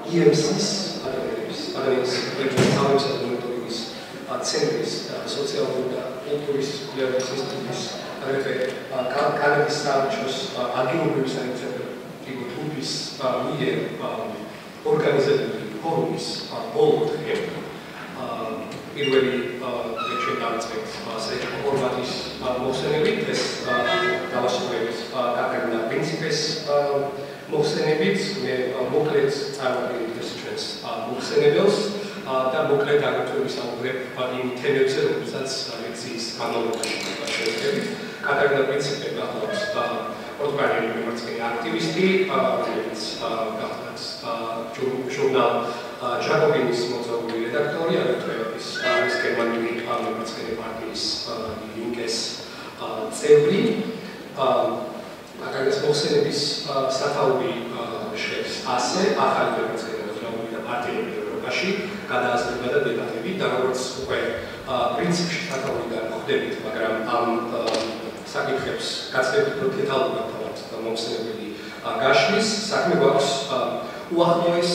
EMC-ის ადამიანის თავის მონიტორინგის ცენტრის სოციალური და კულტურის კვლევების ინსტიტუტის აგრეთვე კანადის საელჩოს აგრარული საინტერესო ჯგუფის მიერ ორგანიზებული ფორუმის ბოლო დღე პირველი ლექცია დავიწყეთ საერთო ფორმატის მოხსენებით, ეს დავასრულეთ კატარინა პრინციპეს მოხსენებით, მე მოკლედ წარმოვიდგინეთ ეს ჩვენს მოხსენებელს და მოკლედ აგრეთვე ვისაუბრებ იმ თემებზე, რომელსაც ლექციის განმავლობაში შევეცდებით. კატარინა პრინციპე გახლავთ პორტუგალიელი მემარცხენე აქტივისტი, რომელიც გახლავთ ჟურნალ ჩაგვრის მოძრაობები რედაქტორი, აგრეთვე ის გერმანული მემარცხენე პარტიის ლინკეს წევრი. კატარინის მოხსენების სათაური შვებს ასე ახალი მემარცხენე მოძრაობები და პარტიები ევროპაში, გადააზრება და დებატები, და როგორც უკვე პრინციპში სათაურიდან ხვდებით, მაგრამ ამ საკითხებს გაცილებით უფრო დეტალურად მომხსენებელი გაშლის, საქმე გვაქვს უახლოეს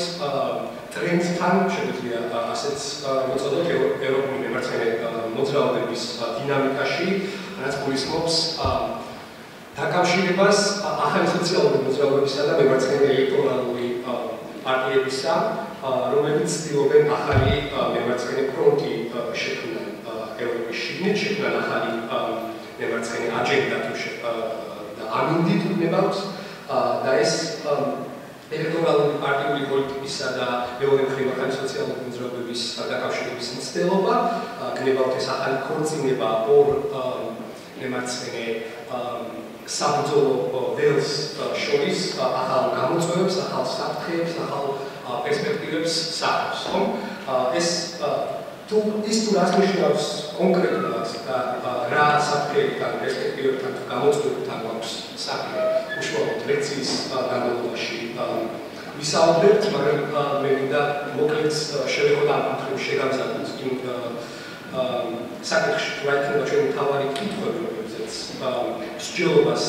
ტრენდთან, შეგვიძლია ასეც მოწოდოთ ევროპული მემარცხენე მოძრაობების დინამიკაში, რაც გულისხმობს დაკავშირებას ახალი სოციალური მოძრაობებისა და მემარცხენე ელექტორალური პარტიებისა, რომლებიც ცდილობენ ახალი მემარცხენე ფრონტი შექმნან ევროპის შიგნით, შექმნან ახალი მემარცხენე აჯენდა და ამინდით უნებავთ და ეს ელექტორალური პარტიული პოლიტიკისა და მეორე მხრივ ახალი სოციალური მოძრაობების დაკავშირების მცდელობა, გნებავთ ეს ახალი ქორწინება ორ მემარცხენე საბრძოლო ველს შორის ახალ გამოწვევებს, ახალ საფრთხეებს, ახალ პერსპექტივებს საქმს, ხომ? ეს თუ რას ნიშნავს კონკრეტულად და რა საფრთხეებთან, პერსპექტივებთან თუ გამოწვევებთან გვაქვს საქმე, უშუალოდ ლექციის განმავლობაში ვისაუბრებთ, მაგრამ მე მინდა მოკლედ შევეხოთ ამ კუთხეებში შეგამზადოთ იმ საკითხში, რა იქნება ჩვენი მთავარი კითხვები, რომლებზეც მსჯელობას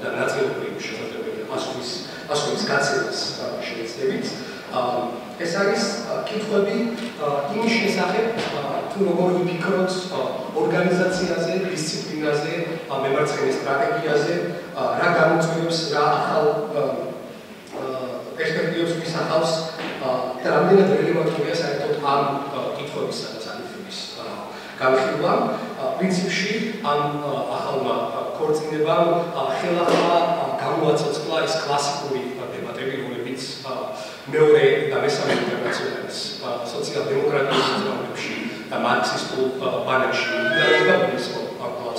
და ნაწილობრივ შესაძლებელია პასუხის გაცემას შევეცდებით. ეს არის კითხვები იმის შესახებ, თუ როგორ ვიფიქროთ ორგანიზაციაზე, დისციპლინაზე, მემარცხენე სტრატეგიაზე, რა გამოწვევებს, რა ახალ პერსპექტივებს ვისახავს და რამდენად რელევანტურია საერთოდ ამ კითხვებისა და საკითხების განხილვა. პრინციპში ამ ახალმა ქორწინებამ ხელახლა გამოაცოცხლა ის კლასიკური დებატები, რომლებიც მეორე და მესამე ინტერნაციონალის სოციალ-დემოკრატიის მოძრაობებში და მარქსისტულ ბანაკში მიდიოდა,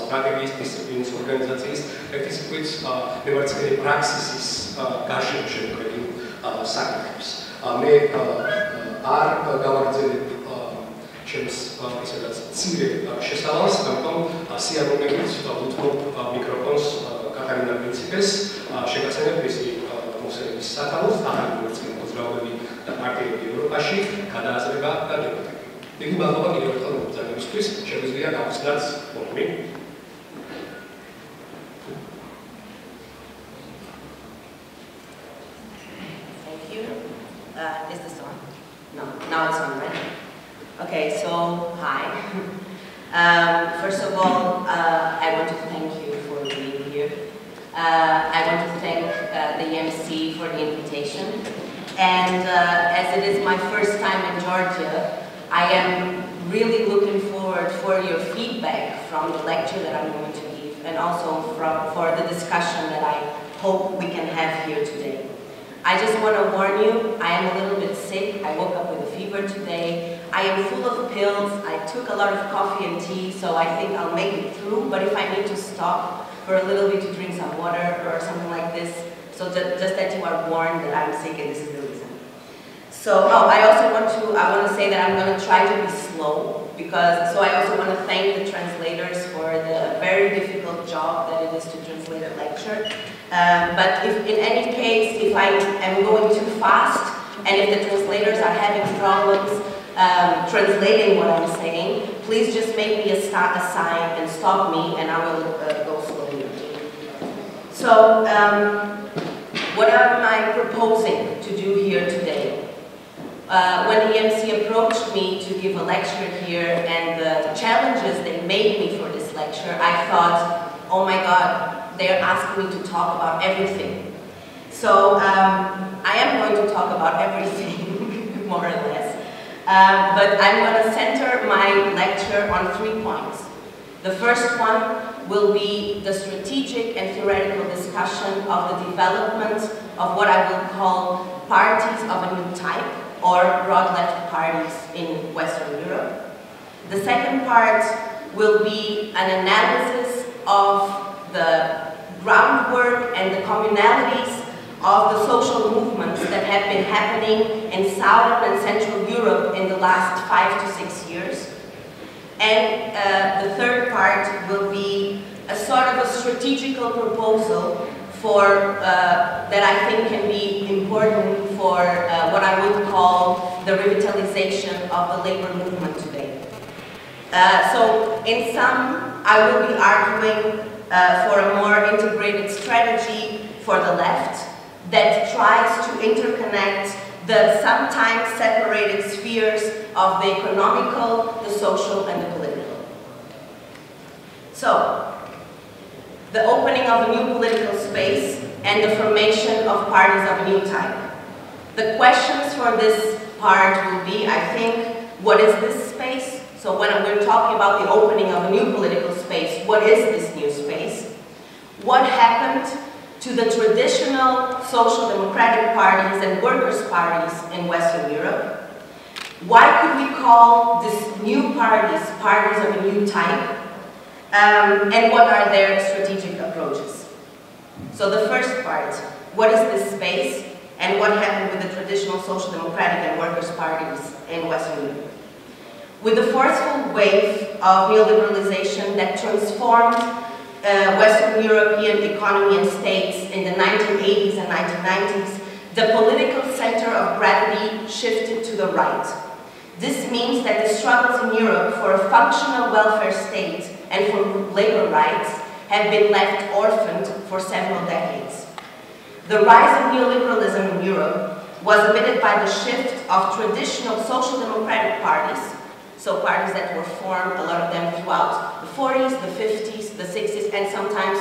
სტრატეგიის, დისციპლინის, ორგანიზაციის, ერთი სიტყვით მემარცხენე პრაქსისის გარშემო შემოქმედებულ საკითხებს. მე არ გავაგრძელებ ჩემს ისედაც მცირე შესავალს, ამიტომ სიამოვნებით ვუთმობ მიკროფონს კატარინა პრინციპეს, შეგაცემებ მისი მოხსენების სათაურს, ახალი მემარცხენე მოძრაობები და პარტიები ევროპაში, გადააზრება და დებატები. დიდი მადლობა კიდევ ერთხელ მოგზაურობისთვის, შეგვიძლია გავხსნათ ფორუმი. Is this on? No, now it's on, right? Okay, so hi. First of all, I want to thank you for being here. I want to thank the EMC for the invitation. And as it is my first time in Georgia, I am really looking forward for your feedback from the lecture that I'm going to give, and also for the discussion that I hope we can have here today. I just want to warn you, I am a little bit sick. I woke up with a fever today. I am full of pills. I took a lot of coffee and tea, so I think I'll make it through. But if I need to stop for a little bit to drink some water or something like this, so just that you are warned that I'm sick and this is the reason. So, I want to say that I'm going to try to be slow, so I also want to thank the translators for the very difficult job that it is to translate a lecture. But if in any case, if I am going too fast, and if the translators are having problems translating what I'm saying, please just make me a sign and stop me, and I will go slowly. So, what am I proposing to do here today? when the EMC approached me to give a lecture here and the challenges they made me for this lecture, I thought, oh my God, they're asking me to talk about everything. So I am going to talk about everything, more or less. But I'm going to center my lecture on 3 points. The first one will be the strategic and theoretical discussion of the development of what I will call parties of a new type, or broad left parties in Western Europe. The second part will be an analysis of the groundwork and the communalities of the social movements that have been happening in Southern and Central Europe in the last 5 to 6 years. And the third part will be a sort of a strategical proposal for, that I think can be important for what I would call the revitalization of the labor movement today. So in sum, I will be arguing for a more integrated strategy for the left that tries to interconnect the sometimes separated spheres of the economical, the social, and the political. So, the opening of a new political space and the formation of parties of a new type. The questions for this part will be, I think, what is this space? So when we're talking about the opening of a new political space, what is this new space? What happened to the traditional social democratic parties and workers' parties in Western Europe? Why could we call these new parties, parties of a new type? And what are their strategic approaches? So the first part, what is this space and what happened with the traditional social democratic and workers' parties in Western Europe? With the forceful wave of neoliberalization that transformed Western European economy and states in the 1980s and 1990s, the political center of gravity shifted to the right. This means that the struggles in Europe for a functional welfare state and for labor rights have been left orphaned for several decades. The rise of neoliberalism in Europe was abetted by the shift of traditional social democratic parties, so parties that were formed, a lot of them throughout the 40s, the 50s, the 60s, and sometimes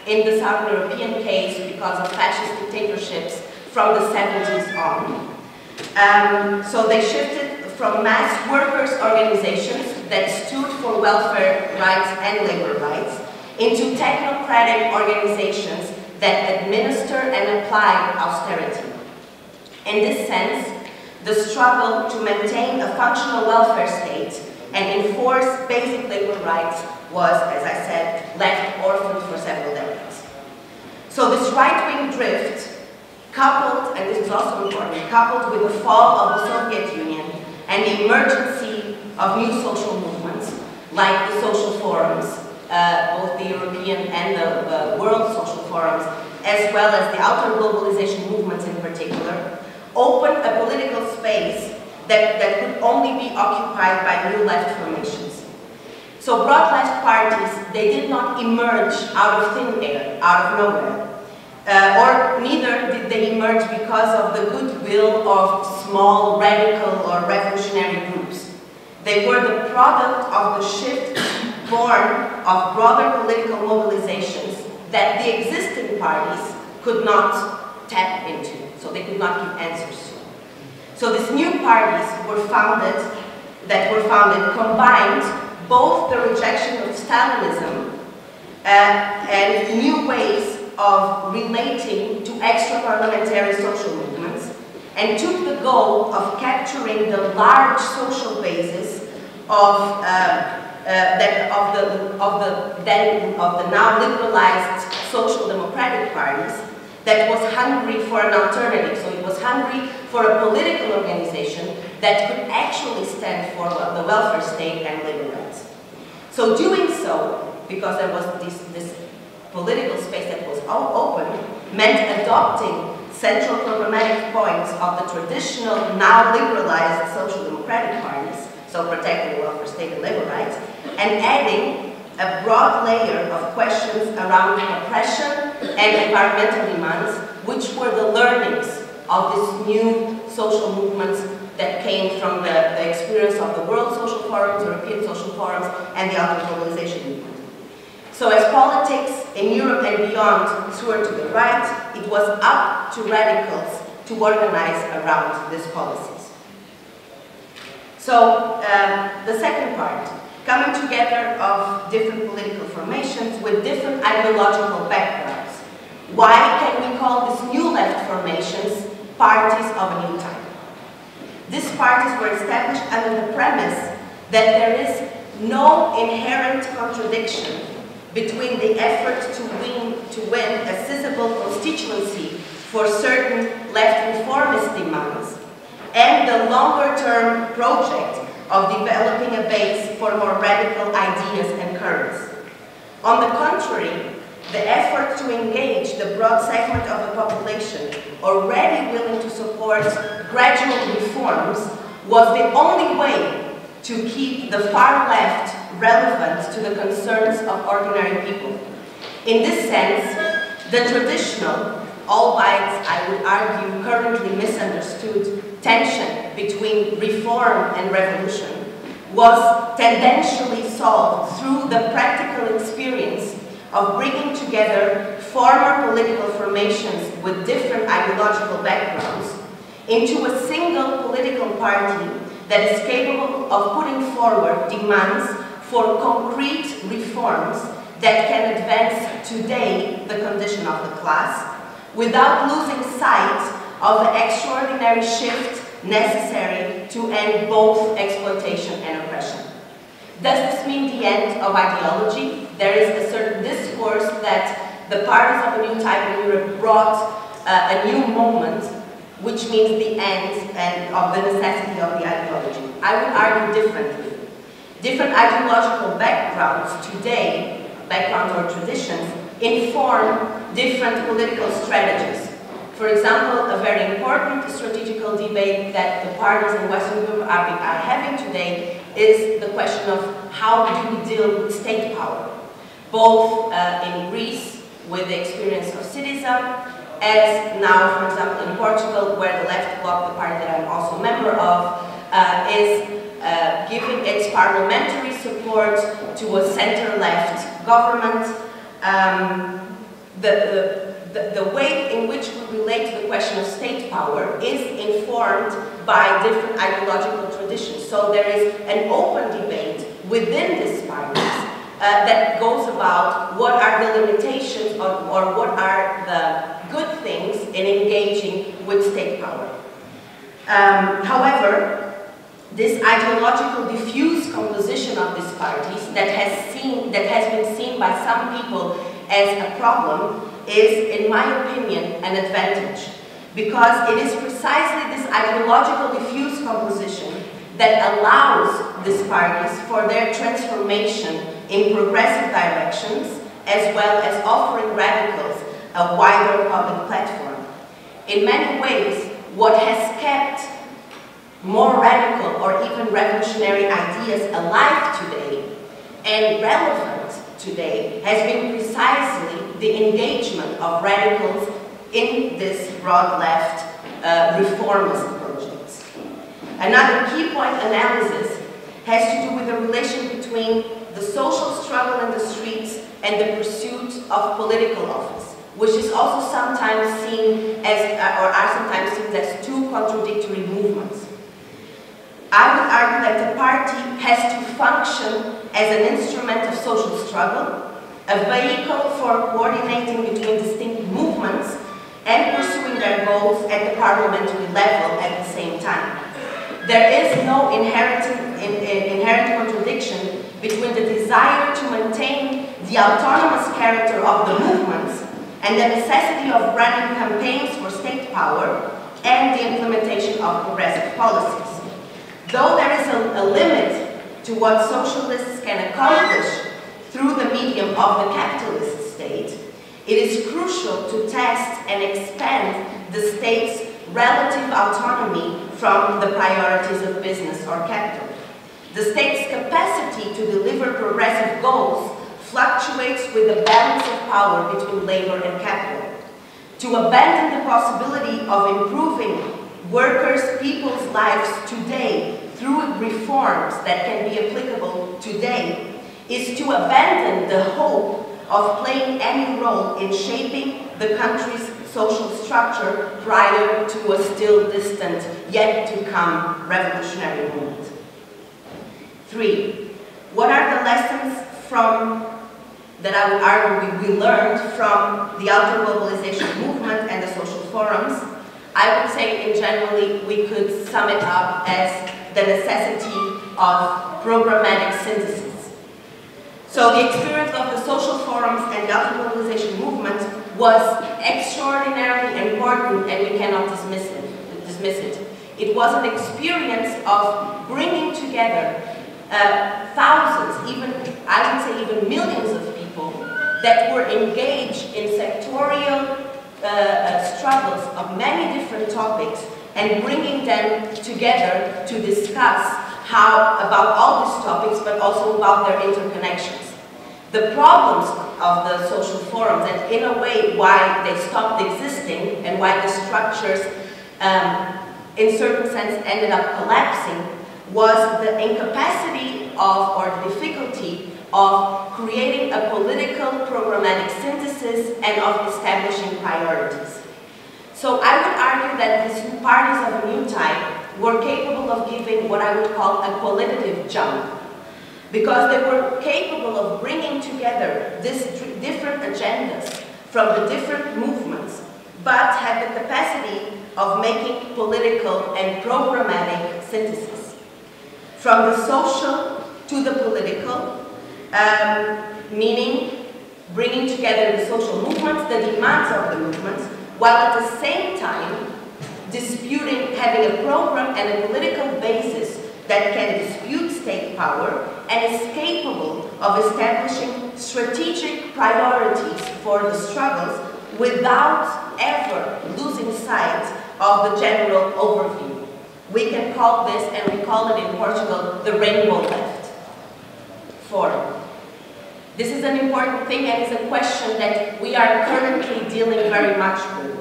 in the Southern European case because of fascist dictatorships from the 70s on. So they shifted from mass workers' organizations that stood for welfare rights and labor rights into technocratic organizations that administer and apply austerity. In this sense, the struggle to maintain a functional welfare state and enforce basic labor rights was, as I said, left orphaned for several decades. So this right-wing drift, coupled, and this is also important, coupled with the fall of the Soviet Union and the emergency of new social movements, like the social forums, both the European and the world social forums, as well as the outer globalization movements in particular, opened a political space that could only be occupied by new left formations. So broad left parties, they did not emerge out of thin air, out of nowhere. Or neither did they emerge because of the goodwill of small radical or revolutionary groups. They were the product of the shift born of broader political mobilizations that the existing parties could not tap into, so they could not give answers to. So these new parties that were founded combined both the rejection of Stalinism and new ways of relating to extra-parliamentary social movements, and took the goal of capturing the large social basis of the now liberalized social democratic parties that was hungry for an alternative. So it was hungry for a political organization that could actually stand for the welfare state and labor rights. So doing so, because there was this political space that was open, meant adopting central programmatic points of the traditional, now liberalized social democratic parties, so protecting the welfare state and labor rights, and adding a broad layer of questions around oppression and environmental demands, which were the learnings of these new social movements that came from the experience of the World Social Forums, European Social Forums, and the other globalization movement. So as politics in Europe and beyond soared to the right, it was up to radicals to organize around these policies. So the second part, coming together of different political formations with different ideological backgrounds. Why can we call these new left formations parties of a new type? These parties were established under the premise that there is no inherent contradiction between the effort to win a sizable constituency for certain left reformist demands and the longer-term project of developing a base for more radical ideas and currents. On the contrary, the effort to engage the broad segment of the population already willing to support gradual reforms was the only way to keep the far left relevant to the concerns of ordinary people. In this sense, the traditional, albeit I would argue currently misunderstood, tension between reform and revolution was tendentially solved through the practical experience of bringing together former political formations with different ideological backgrounds into a single political party that is capable of putting forward demands for concrete reforms that can advance today the condition of the class without losing sight of the extraordinary shift necessary to end both exploitation and oppression. Does this mean the end of ideology? There is a certain discourse that the parties of a new type in Europe brought a new moment, which means the end and of the necessity of the ideology. I would argue differently. Different ideological backgrounds today, backgrounds or traditions, inform different political strategies. For example, a very important strategical debate that the parties in Western Europe are having today is the question of how do we deal with state power, both in Greece with the experience of Syriza, as now, for example, in Portugal, where the left bloc, the party that I'm also a member of, is giving its parliamentary support to a center-left government. The way in which we relate to the question of state power is informed by different ideological traditions. So there is an open debate within these parties that goes about what are the limitations or what are the good things in engaging with state power. However, this ideological diffuse composition of these parties that has been seen by some people as a problem is, in my opinion, an advantage, because it is precisely this ideological diffuse composition that allows these parties for their transformation in progressive directions, as well as offering radicals a wider public platform. In many ways, what has kept more radical or even revolutionary ideas alive today and relevant today has been precisely the engagement of radicals in this broad left reformist projects. Another key point analysis has to do with the relation between the social struggle in the streets and the pursuit of political office, which is also sometimes seen as, or are sometimes seen as two contradictory movements. I would argue that the party has to function as an instrument of social struggle, a vehicle for coordinating between distinct movements and pursuing their goals at the parliamentary level at the same time. There is no inherent contradiction between the desire to maintain the autonomous character of the movements and the necessity of running campaigns for state power and the implementation of progressive policies. Though there is a limit to what socialists can accomplish through the medium of the capitalist state, it is crucial to test and expand the state's relative autonomy from the priorities of business or capital. The state's capacity to deliver progressive goals fluctuates with the balance of power between labor and capital. To abandon the possibility of improving workers, people's lives today through reforms that can be applicable today is to abandon the hope of playing any role in shaping the country's social structure prior to a still distant, yet to come revolutionary moment. 3. What are the lessons that I would argue we learned from the anti-globalization movement and the social forums? I would say in generally we could sum it up as the necessity of programmatic synthesis. So the experience of the social forums and the anti-globalization movement was extraordinarily important, and we cannot dismiss it. It was an experience of bringing together thousands, even I would say even millions of people that were engaged in sectorial struggles of many different topics and bringing them together to discuss about all these topics, but also about their interconnections. The problems of the social forums, and in a way why they stopped existing and why the structures in certain sense ended up collapsing, was the incapacity or the difficulty of creating a political programmatic synthesis and of establishing priorities. So I would argue that these parties of a new type were capable of giving what I would call a qualitative jump, because they were capable of bringing together these different agendas from the different movements, but had the capacity of making political and programmatic synthesis. From the social to the political, meaning bringing together the social movements, the demands of the movements, while at the same time having a program and a political basis that can dispute state power and is capable of establishing strategic priorities for the struggles without ever losing sight of the general overview. We can call this, and we call it in Portugal, the rainbow left forum. This is an important thing, and it's a question that we are currently dealing very much with.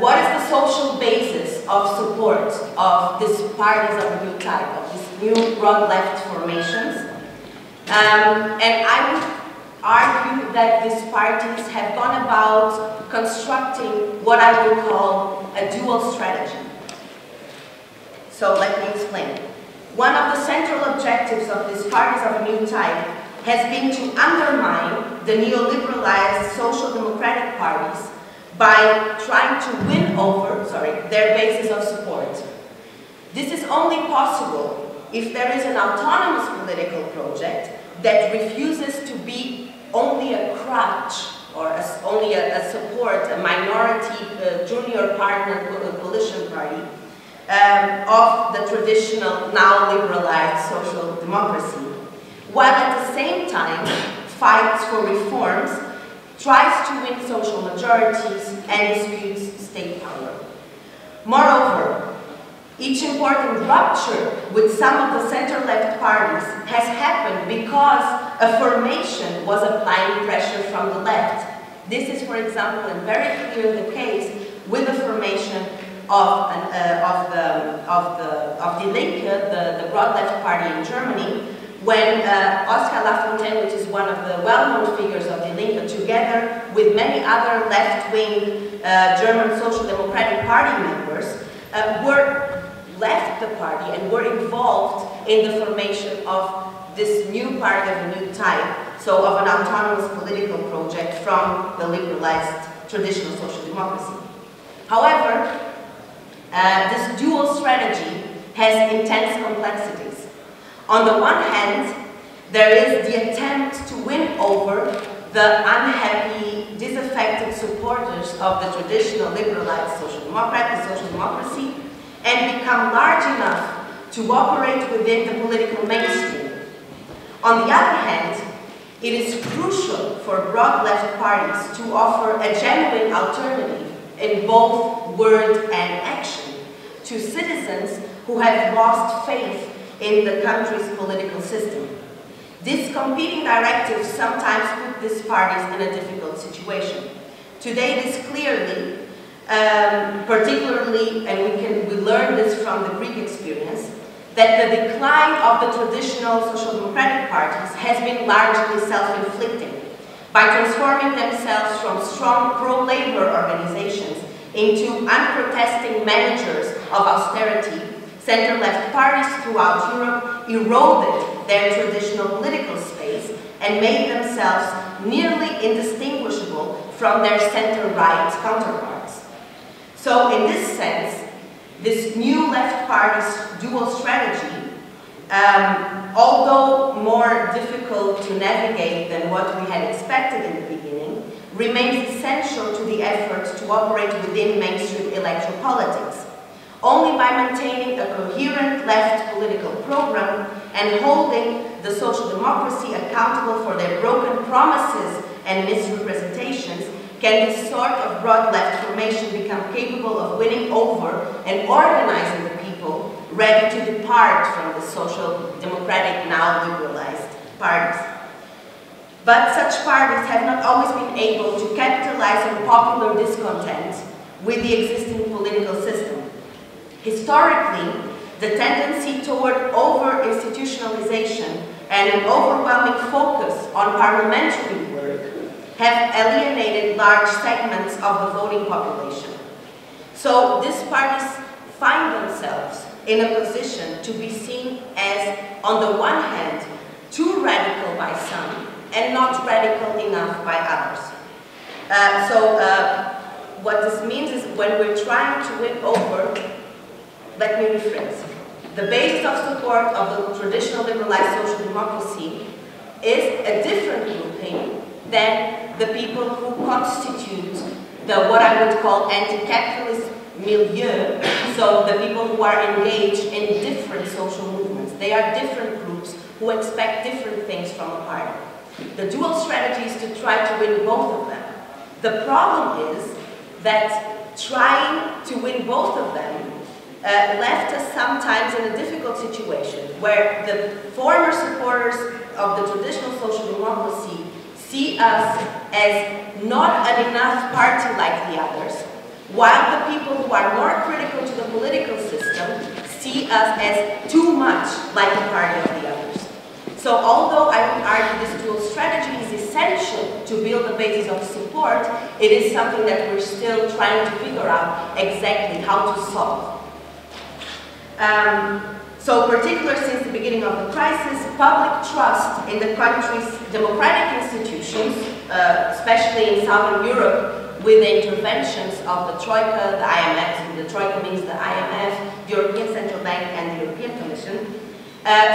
What is the social basis of support of these parties of a new type, of these new broad left formations? And I would argue that these parties have gone about constructing what I would call a dual strategy. So let me explain. One of the central objectives of these parties of a new type has been to undermine the neoliberalized social democratic parties by trying to win over, their basis of support. This is only possible if there is an autonomous political project that refuses to be only a crutch or only a support, a minority junior partner coalition party of the traditional, now liberalized social democracy, while at the same time fights for reforms, tries to win social majorities, and disputes state power. Moreover, each important rupture with some of the center-left parties has happened because a formation was applying pressure from the left. This is, for example, and very clear the case with the formation of Die Linke, the broad left party in Germany, when Oskar Lafontaine, which is one of the well-known figures of Die Linke, together with many other left-wing German Social Democratic Party members, left the party and were involved in the formation of this new party of a new type, so of an autonomous political project from the liberalized traditional social democracy. However, this dual strategy has intense complexities. On the one hand, there is the attempt to win over the unhappy, disaffected supporters of the traditional liberalized social democracy, and become large enough to operate within the political mainstream. On the other hand, it is crucial for broad left parties to offer a genuine alternative in both word and action to citizens who have lost faith in the country's political system. These competing directives sometimes put these parties in a difficult situation. Today it is clearly particularly, and we learn this from the Greek experience, that the decline of the traditional social democratic parties has been largely self-inflicted by transforming themselves from strong pro-labor organizations into unprotesting managers of austerity. Center-left parties throughout Europe eroded their traditional political space and made themselves nearly indistinguishable from their center-right counterparts. So in this sense, this new left party's dual strategy, although more difficult to navigate than what we had expected in the beginning, remains essential to the effort to operate within mainstream electoral politics. Only by maintaining a coherent left political program and holding the social democracy accountable for their broken promises and misrepresentations can this sort of broad left formation become capable of winning over and organizing the people ready to depart from the social democratic, now liberalized parties. But such parties have not always been able to capitalize on popular discontent with the existing political system. Historically, the tendency toward over-institutionalization and an overwhelming focus on parliamentary work have alienated large segments of the voting population. So these parties find themselves in a position to be seen as, on the one hand, too radical by some and not radical enough by others. What this means is when we're trying to win over, let me rephrase. The basis of support of the traditional liberalized social democracy is a different grouping than the people who constitute the what I would call anti-capitalist milieu, so the people who are engaged in different social movements. They are different groups who expect different things from a party. The dual strategy is to try to win both of them. The problem is that trying to win both of them left us sometimes in a difficult situation where the former supporters of the traditional social democracy see us as not an enough party like the others, while the people who are more critical to the political system see us as too much like a party of the others. So although I would argue this dual strategy is essential to build a basis of support, it is something that we're still trying to figure out exactly how to solve. So particularly since the beginning of the crisis, public trust in the country's democratic institutions, especially in Southern Europe, with the interventions of the Troika, the IMF, the Troika means the IMF, the European Central Bank and the European Commission.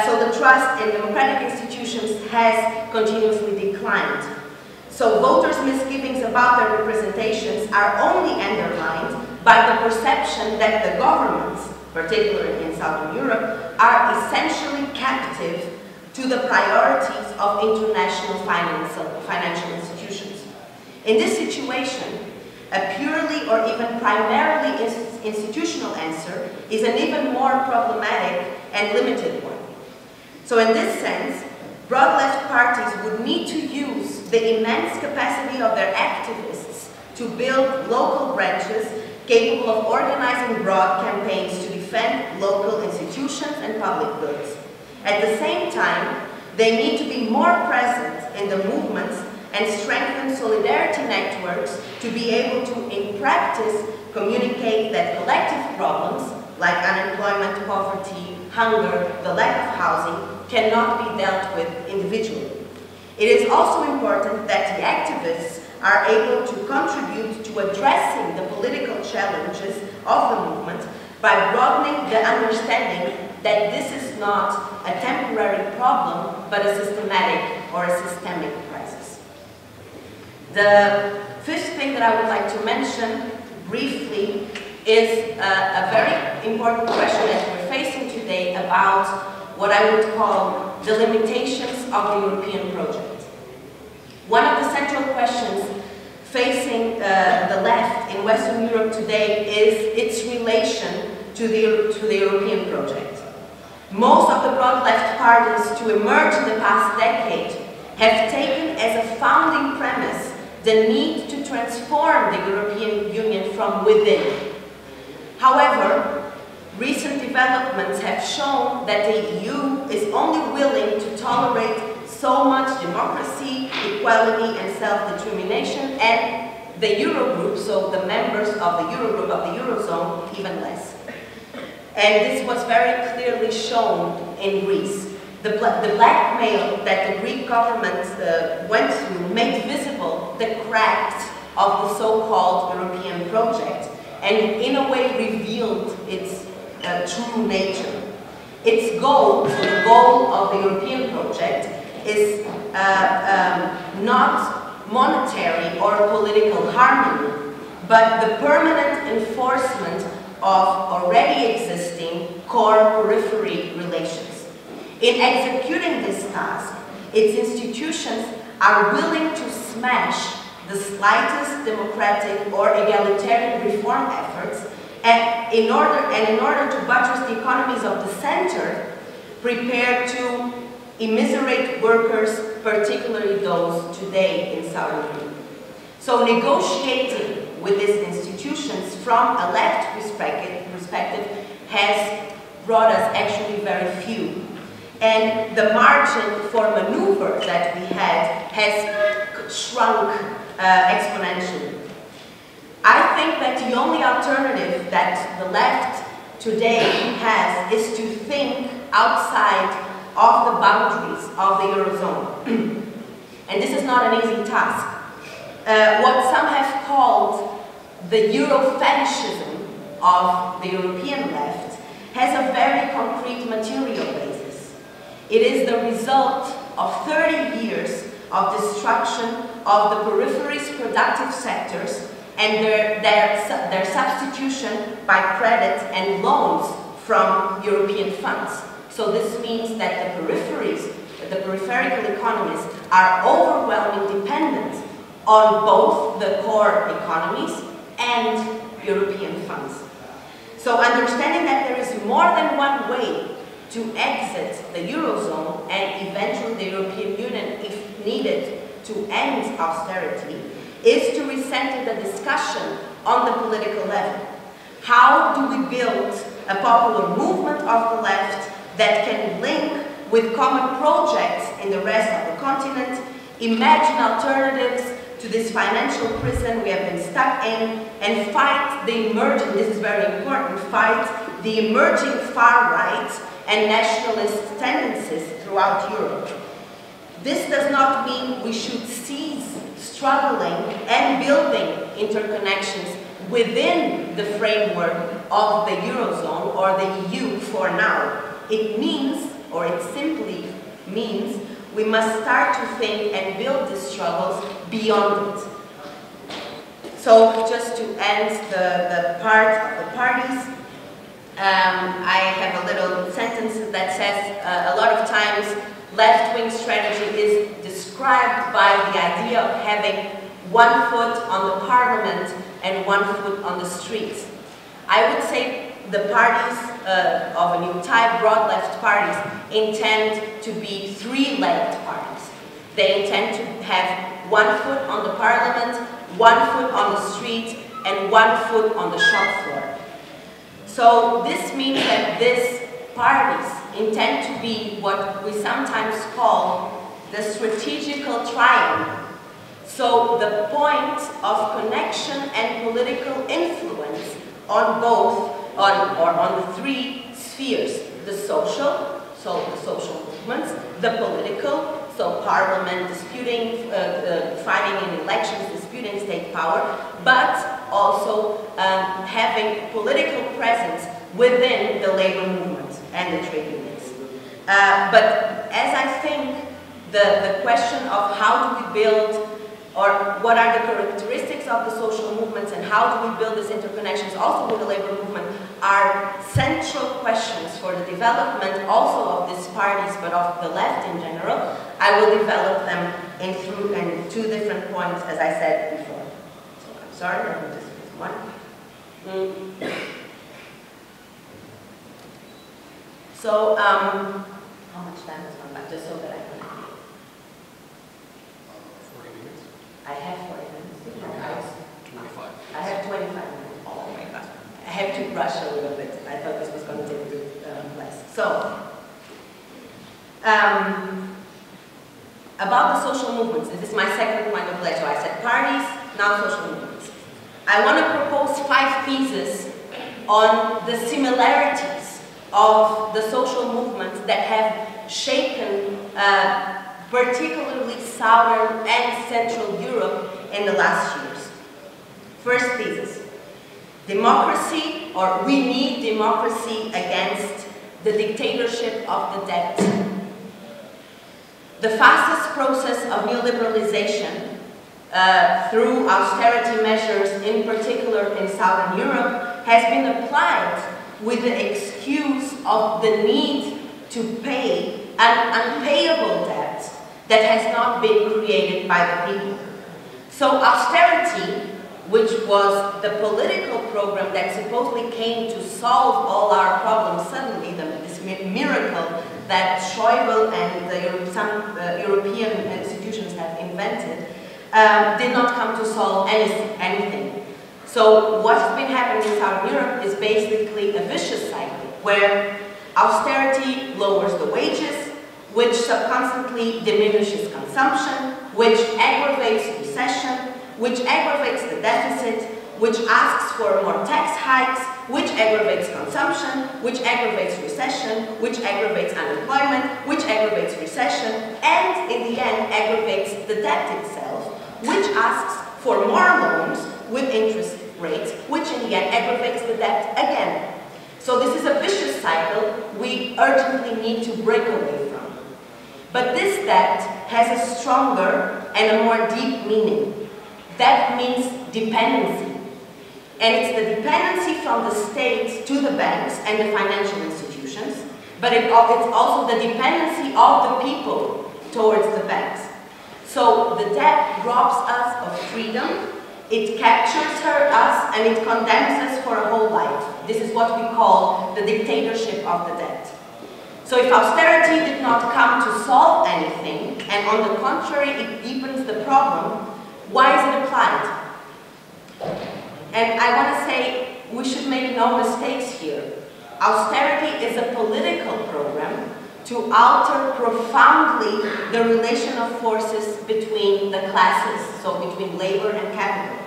So the trust in democratic institutions has continuously declined. So voters' misgivings about their representations are only underlined by the perception that the governments, particularly in Southern Europe, are essentially captive to the priorities of international financial institutions. In this situation, a purely or even primarily institutional answer is an even more problematic and limited one. So in this sense, broad left parties would need to use the immense capacity of their activists to build local branches capable of organizing broad campaigns to defend local institutions and public goods. At the same time, they need to be more present in the movements and strengthen solidarity networks to be able to, in practice, communicate that collective problems like unemployment, poverty, hunger, the lack of housing cannot be dealt with individually. It is also important that the activists are able to contribute to addressing the political challenges of the movement by broadening the understanding that this is not a temporary problem, but a systematic or a systemic crisis. The fifth thing that I would like to mention briefly is a very important question that we're facing today about what I would call the limitations of the European project. One of the central questions facing the left in Western Europe today is its relation to the European project. Most of the broad left parties to emerge in the past decade have taken as a founding premise the need to transform the European Union from within. However, recent developments have shown that the EU is only willing to tolerate so much democracy, equality, and self-determination, and the Eurogroup, so the members of the Eurogroup, of the Eurozone, even less. And this was very clearly shown in Greece. The blackmail that the Greek government went through made visible the cracks of the so-called European project, and in a way revealed its true nature. Its goal, so the goal of the European project, is not monetary or political harmony, but the permanent enforcement of already existing core-periphery relations. In executing this task, its institutions are willing to smash the slightest democratic or egalitarian reform efforts, and in order to buttress the economies of the center, prepared to immiserate workers, particularly those today in southern Europe. So negotiating with these institutions from a left perspective has brought us actually very few. And the margin for maneuver that we had has shrunk exponentially. I think that the only alternative that the left today has is to think outside of the boundaries of the Eurozone. And this is not an easy task. What some have called the Euro fetishism of the European left has a very concrete material basis. It is the result of 30 years of destruction of the periphery's productive sectors and their substitution by credit and loans from European funds. So this means that the peripheries, the peripheral economies, are overwhelmingly dependent on both the core economies and European funds. So understanding that there is more than one way to exit the Eurozone and eventually the European Union, if needed, to end austerity, is to recenter the discussion on the political level. How do we build a popular movement of the left that can link with common projects in the rest of the continent, imagine alternatives to this financial prison we have been stuck in, and fight the emerging, this is very important, fight the emerging far-right and nationalist tendencies throughout Europe. This does not mean we should cease struggling and building interconnections within the framework of the Eurozone or the EU for now. It means, or it simply means, we must start to think and build these struggles beyond it. So just to end the part of the parties, I have a little sentence that says a lot of times left-wing strategy is described by the idea of having one foot on the parliament and one foot on the streets. I would say the parties of a new type, broad left parties, intend to be three-legged parties. They intend to have one foot on the parliament, one foot on the street, and one foot on the shop floor. So this means that these parties intend to be what we sometimes call the strategical triangle. So the point of connection and political influence on both, on the three spheres: the social, so the social movements; the political, so parliament disputing, fighting in elections, disputing state power; but also having political presence within the labor movement and the trade unions. But as I think the question of how do we build, or what are the characteristics of the social movements and how do we build these interconnections also with the labor movement, are central questions for the development also of these parties, but of the left in general. I will develop them in two different points, as I said before. So I'm sorry, let me just use one. So, how much time is gone by? Just so that I can. 40 minutes. I have 40 minutes. 25. I have 25 minutes. rush a little bit. I thought this was going to take a good place. So, about the social movements, this is my second point of lecture. I said parties, now social movements. I want to propose 5 theses on the similarities of the social movements that have shaken particularly Southern and Central Europe in the last years. First thesis, democracy, or we need democracy against the dictatorship of the debt. The fastest process of neoliberalization through austerity measures, in particular in Southern Europe, has been applied with the excuse of the need to pay an unpayable debt that has not been created by the people. So austerity, which was the political program that supposedly came to solve all our problems suddenly, this miracle that Schäuble and some European institutions have invented, did not come to solve anything. So what has been happening in Southern Europe is basically a vicious cycle where austerity lowers the wages, which subconsciously diminishes consumption, which aggravates recession, which aggravates the deficit, which asks for more tax hikes, which aggravates consumption, which aggravates recession, which aggravates unemployment, which aggravates recession, and in the end aggravates the debt itself, which asks for more loans with interest rates, which in the end aggravates the debt again. So this is a vicious cycle we urgently need to break away from. But this debt has a stronger and a more deep meaning. That means dependency. And it's the dependency from the state to the banks and the financial institutions, but it's also the dependency of the people towards the banks. So the debt robs us of freedom, it captures us, and it condemns us for a whole life. This is what we call the dictatorship of the debt. So if austerity did not come to solve anything, and on the contrary, it deepens the problem, why is it applied? And I want to say, we should make no mistakes here. Austerity is a political program to alter profoundly the relation of forces between the classes, so between labor and capital.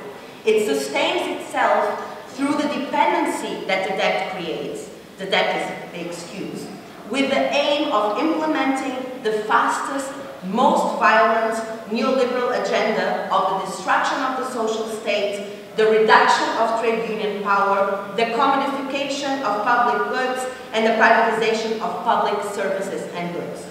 It sustains itself through the dependency that the debt creates, the debt is the excuse, with the aim of implementing the fastest, most violent neoliberal agenda of the destruction of the social state, the reduction of trade union power, the commodification of public goods, and the privatization of public services and goods.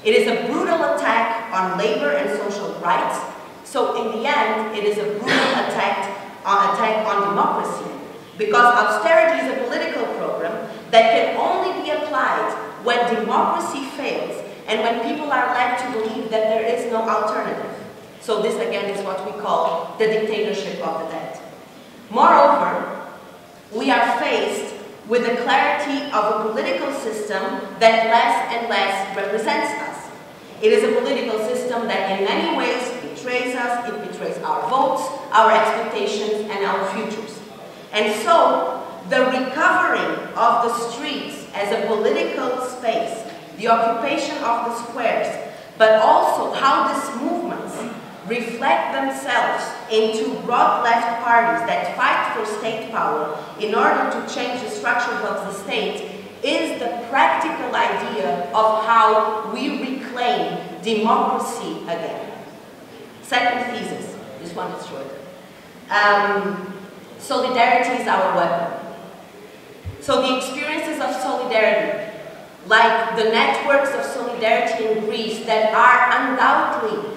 It is a brutal attack on labor and social rights, so in the end, it is a brutal attack on democracy, because austerity is a political program that can only be applied when democracy fails and when people are led to believe that there is no alternative. So this again is what we call the dictatorship of the debt. Moreover, we are faced with the clarity of a political system that less and less represents us. It is a political system that in many ways betrays us, it betrays our votes, our expectations, and our futures. And so, the recovering of the streets as a political space, the occupation of the squares, but also how these movements reflect themselves into broad left parties that fight for state power in order to change the structure of the state is the practical idea of how we reclaim democracy again. Second thesis, this one is short. Solidarity is our weapon. So the experiences of solidarity, like the networks of solidarity in Greece that are undoubtedly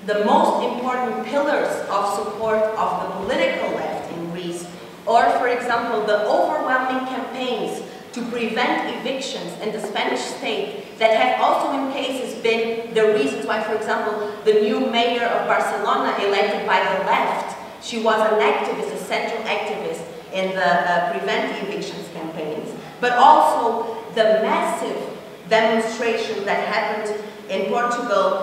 the most important pillars of support of the political left in Greece, or for example the overwhelming campaigns to prevent evictions in the Spanish state that have also in cases been the reasons why, for example, the new mayor of Barcelona elected by the left, she was an activist, a central activist in the prevent evictions campaigns, but also the massive demonstrations that happened in Portugal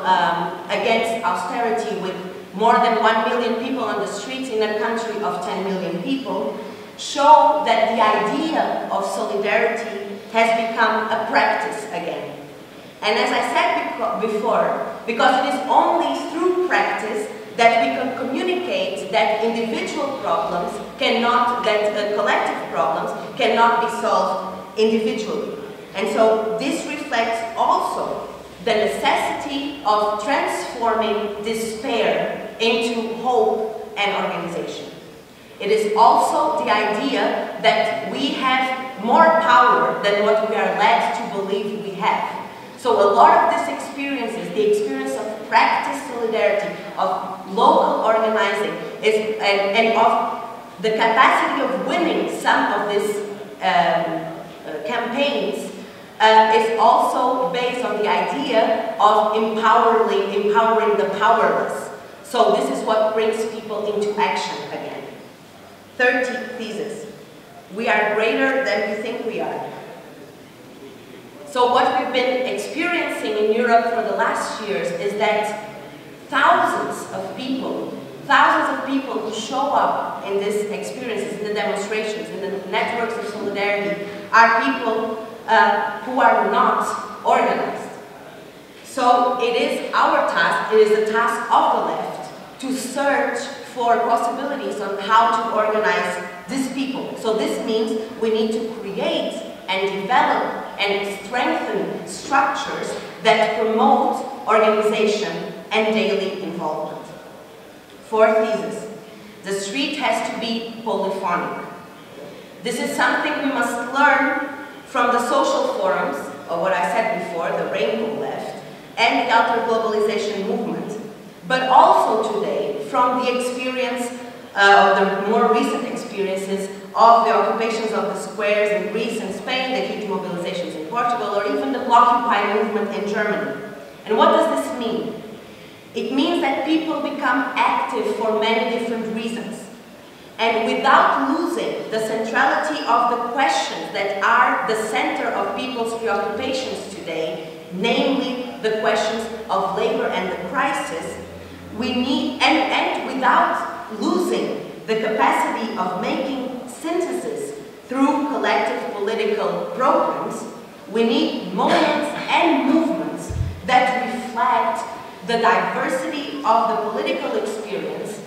against austerity with more than 1 million people on the streets in a country of 10 million people. show that the idea of solidarity has become a practice again. And as I said before, because it is only through practice that we can communicate that individual problems cannot, that collective problems cannot be solved individually. And so this reflects also the necessity of transforming despair into hope and organization. It is also the idea that we have more power than what we are led to believe we have. So a lot of these experiences, the experience of practice solidarity, of local organizing, and of the capacity of winning some of these campaigns, is also based on the idea of empowering the powerless. So this is what brings people into action again. Third thesis, we are greater than we think we are. So what we've been experiencing in Europe for the last years is that thousands of people who show up in these experiences, in the demonstrations, in the networks of solidarity, are people who are not organized. So it is our task, it is the task of the left, to search for possibilities on how to organize these people. So this means we need to create and develop and strengthen structures that promote organization and daily involvement. Fourth thesis, the street has to be polyphonic. This is something we must learn from the social forums, or what I said before, the rainbow left, and the counter-globalization movement, but also today from the experience, the more recent experiences of the occupations of the squares in Greece and Spain, the huge mobilizations in Portugal, or even the Blockupy movement in Germany. And what does this mean? It means that people become active for many different reasons. And without losing the centrality of the questions that are the center of people's preoccupations today, namely the questions of labor and the crisis, we need, and without losing the capacity of making synthesis through collective political programs, we need moments and movements that reflect the diversity of the political experience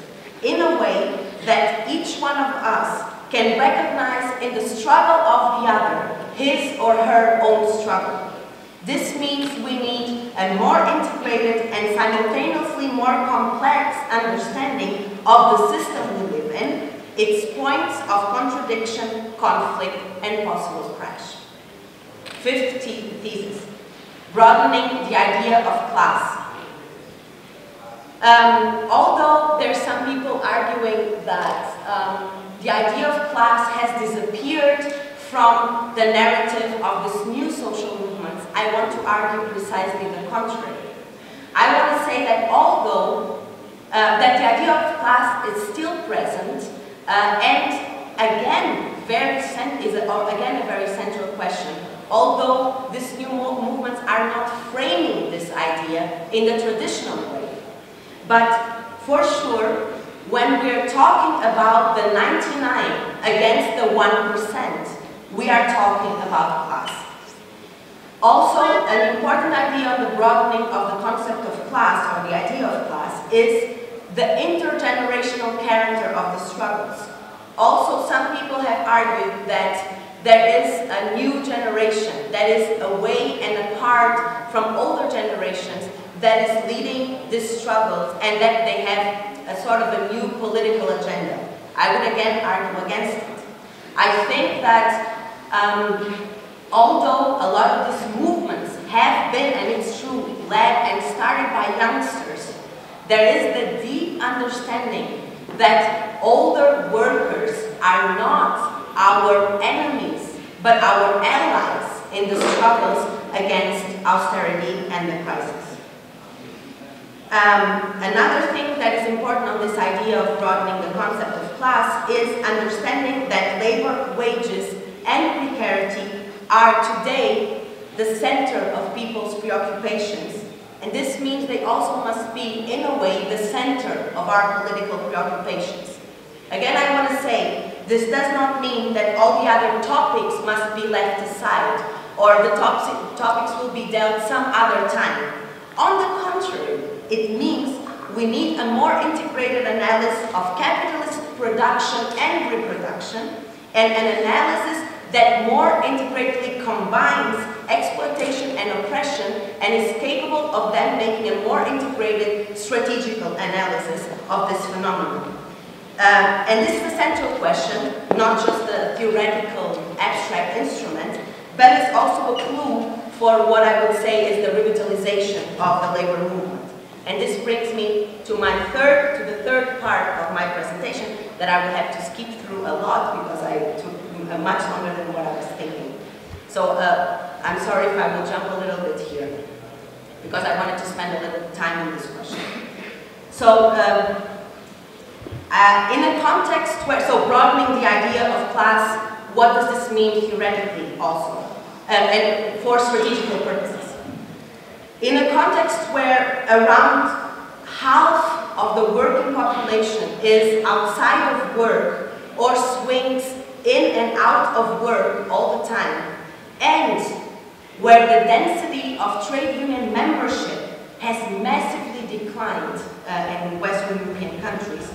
in a way that each one of us can recognize in the struggle of the other, his or her own struggle. This means we need a more integrated and simultaneously more complex understanding of the system we live in, its points of contradiction, conflict, and possible crash. Fifth thesis, broadening the idea of class. Although there are some people arguing that the idea of class has disappeared from the narrative of this new social movements, I want to argue precisely the contrary. I want to say that although that the idea of class is still present, and again, is again a very central question, although these new movements are not framing this idea in the traditional way. But for sure, when we're talking about the 99 against the 1%, we are talking about class. Also, an important idea on the broadening of the concept of class, or the idea of class, is the intergenerational character of the struggles. Also, some people have argued that there is a new generation that is away and apart from older generations that is leading these struggles, and that they have a sort of a new political agenda. I would again argue against it. I think that although a lot of these movements have been, and it's true, led and started by youngsters, there is the deep understanding that older workers are not our enemies, but our allies in the struggles against austerity and the crisis. Another thing that is important on this idea of broadening the concept of class is understanding that labor, wages, and precarity are today the center of people's preoccupations. And this means they also must be, in a way, the center of our political preoccupations. Again, I want to say, this does not mean that all the other topics must be left aside, or the topics will be dealt some other time. On the contrary, it means we need a more integrated analysis of capitalist production and reproduction, and an analysis that more integratedly combines exploitation and oppression and is capable of then making a more integrated strategical analysis of this phenomenon. And this is a central question, not just a theoretical abstract instrument, but it's also a clue for what I would say is the revitalization of the labor movement. And this brings me to the third part of my presentation that I will have to skip through a lot because I took much longer than what I was thinking. So I'm sorry if I will jump a little bit here because I wanted to spend a little time on this question. So in a context where, so broadening the idea of class, what does this mean theoretically also, and for strategical purposes? In a context where around half of the working population is outside of work or swings in and out of work all the time, and where the density of trade union membership has massively declined in Western European countries,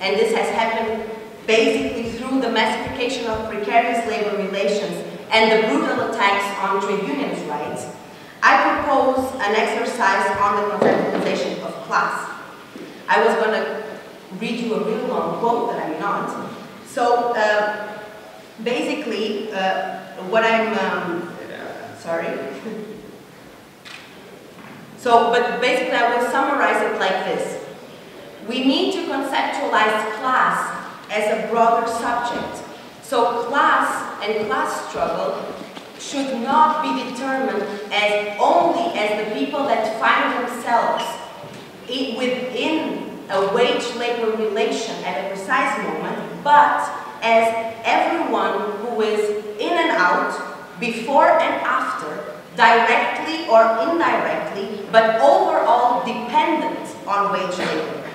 and this has happened basically through the massification of precarious labor relations and the brutal attacks on trade unions' rights, I propose an exercise on the conceptualization of class. I was going to read you a real long quote, but I'm not. So basically, what I'm, sorry. But basically I will summarize it like this. We need to conceptualize class as a broader subject. So class and class struggle should not be determined as only as the people that find themselves within a wage labor relation at a precise moment, but as everyone who is in and out, before and after, directly or indirectly, but overall dependent on wage labor.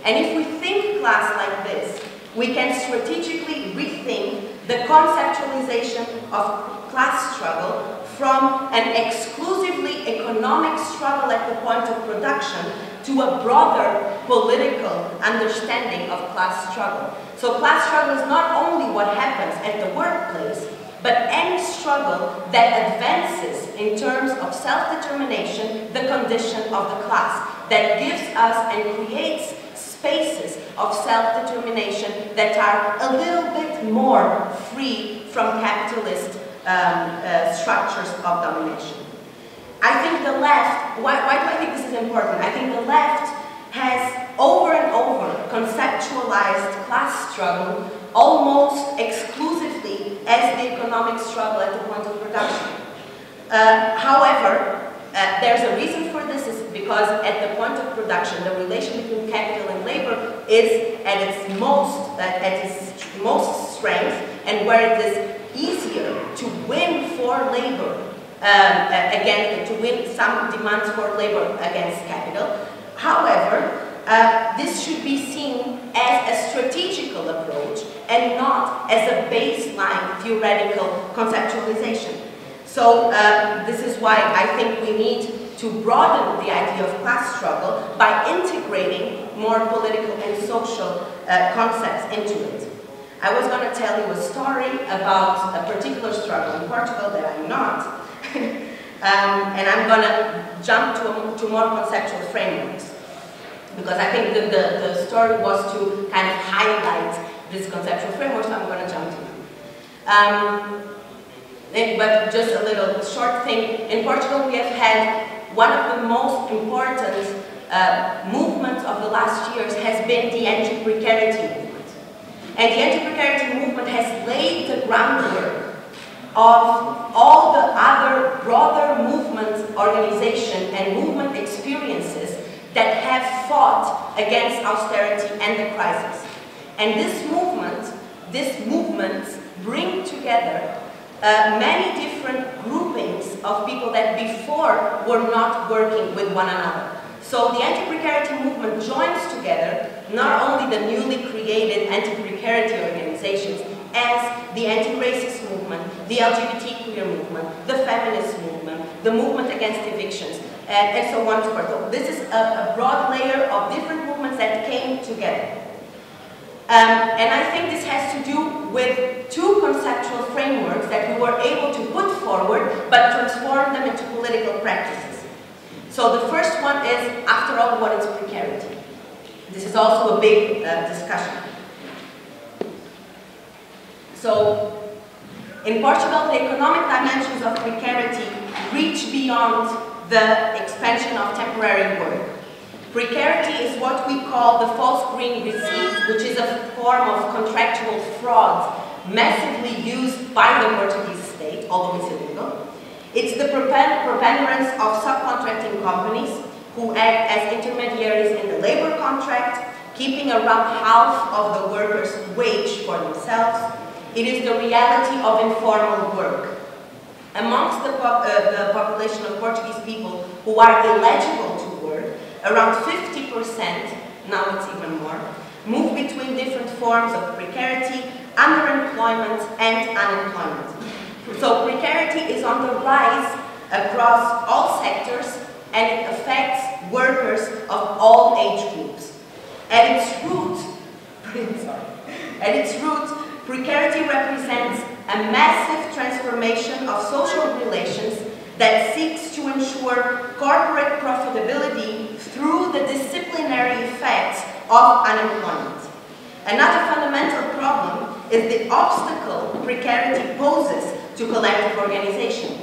And if we think class like this, we can strategically rethink the conceptualization of class struggle from an exclusively economic struggle at the point of production to a broader political understanding of class struggle. So class struggle is not only what happens at the workplace, but any struggle that advances in terms of self-determination the condition of the class, that gives us and creates spaces of self-determination that are a little bit more free from capitalist structures of domination. I think the left, why do I think this is important? I think the left has over and over conceptualized class struggle almost exclusively as the economic struggle at the point of production. However, there's a reason for this, is because at the point of production, the relation between capital and labor is at its most strength, and where it is easier to win for labor, again, to win some demands for labor against capital. However, this should be seen as a strategical approach and not as a baseline theoretical conceptualization. So this is why I think we need to broaden the idea of class struggle by integrating more political and social concepts into it. I was going to tell you a story about a particular struggle in Portugal that I'm not, and I'm going to jump to more conceptual frameworks, because I think the story was to kind of highlight this conceptual framework, so I'm going to jump to it. But just a little short thing, in Portugal we have had one of the most important movements of the last years has been the anti-precarity movement. And the anti-precarity movement has laid the groundwork of all the other broader movement organization and movement experiences that have fought against austerity and the crisis. And these movements bring together many different groupings of people that before were not working with one another. So So the anti-precarity movement joins together not only the newly created anti-precarity organizations as the anti-racist movement, the LGBT queer movement, the feminist movement, the movement against evictions, and so on and so forth. So this is a broad layer of different movements that came together. And I think this has to do with two conceptual frameworks that we were able to put forward, but transform them into political practices. So the first one is, after all, what is precarity? This is also a big discussion. So, in Portugal, the economic dimensions of precarity reach beyond the expansion of temporary work. Precarity is what we call the false green receipt, which is a form of contractual fraud massively used by the Portuguese state, although it's illegal. It's the preponderance of subcontracting companies who act as intermediaries in the labor contract, keeping around half of the workers' wage for themselves. It is the reality of informal work. Amongst the population of Portuguese people who are eligible to work, around 50%, now it's even more, move between different forms of precarity, underemployment, and unemployment. So precarity is on the rise across all sectors, and it affects workers of all age groups. At its root, precarity represents a massive transformation of social relations that seeks to ensure corporate profitability through the disciplinary effects of unemployment. Another fundamental problem is the obstacle precarity poses to collective organization.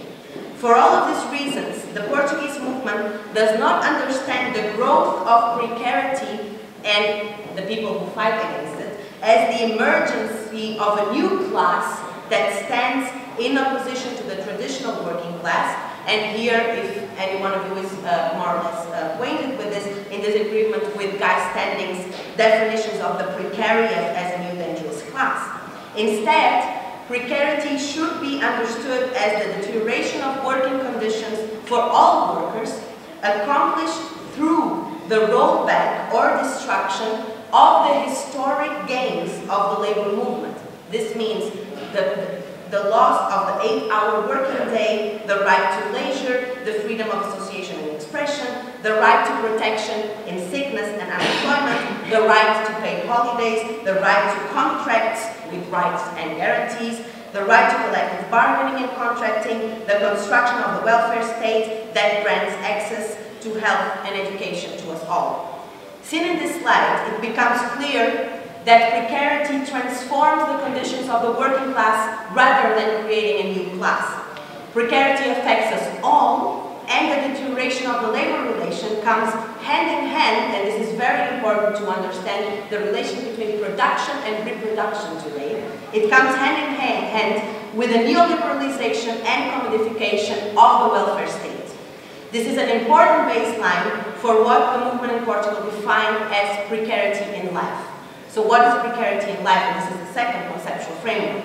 For all of these reasons, the Portuguese movement does not understand the growth of precarity and the people who fight against it as the emergence of a new class that stands in opposition to the traditional working class. And here, if any one of you is more or less acquainted with this, in disagreement with Guy Standing's definitions of the precariat as a new dangerous class. Instead, precarity should be understood as the deterioration of working conditions for all workers, accomplished through the rollback or destruction of the historic gains of the labor movement. This means the loss of the 8-hour working day, the right to leisure, the freedom of association and expression, the right to protection in sickness and unemployment, the right to paid holidays, the right to contracts with rights and guarantees, the right to collective bargaining and contracting, the construction of the welfare state that grants access to health and education to us all. Seen in this light, it becomes clear that precarity transforms the conditions of the working class rather than creating a new class. Precarity affects us all, and the deterioration of the labor relation comes hand in hand, and this is very important to understand the relation between production and reproduction today. It comes hand in hand with the neoliberalization and commodification of the welfare state. This is an important baseline for what the movement in Portugal defined as precarity in life. So what is precarity in life? And this is the second conceptual framework.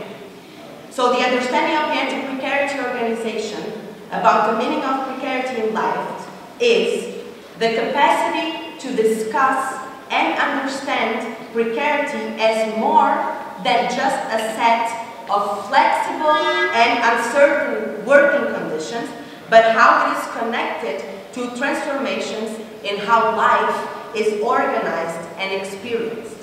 So the understanding of the anti-precarity organization about the meaning of precarity in life is the capacity to discuss and understand precarity as more than just a set of flexible and uncertain working conditions, but how it is connected to transformations in how life is organized and experienced.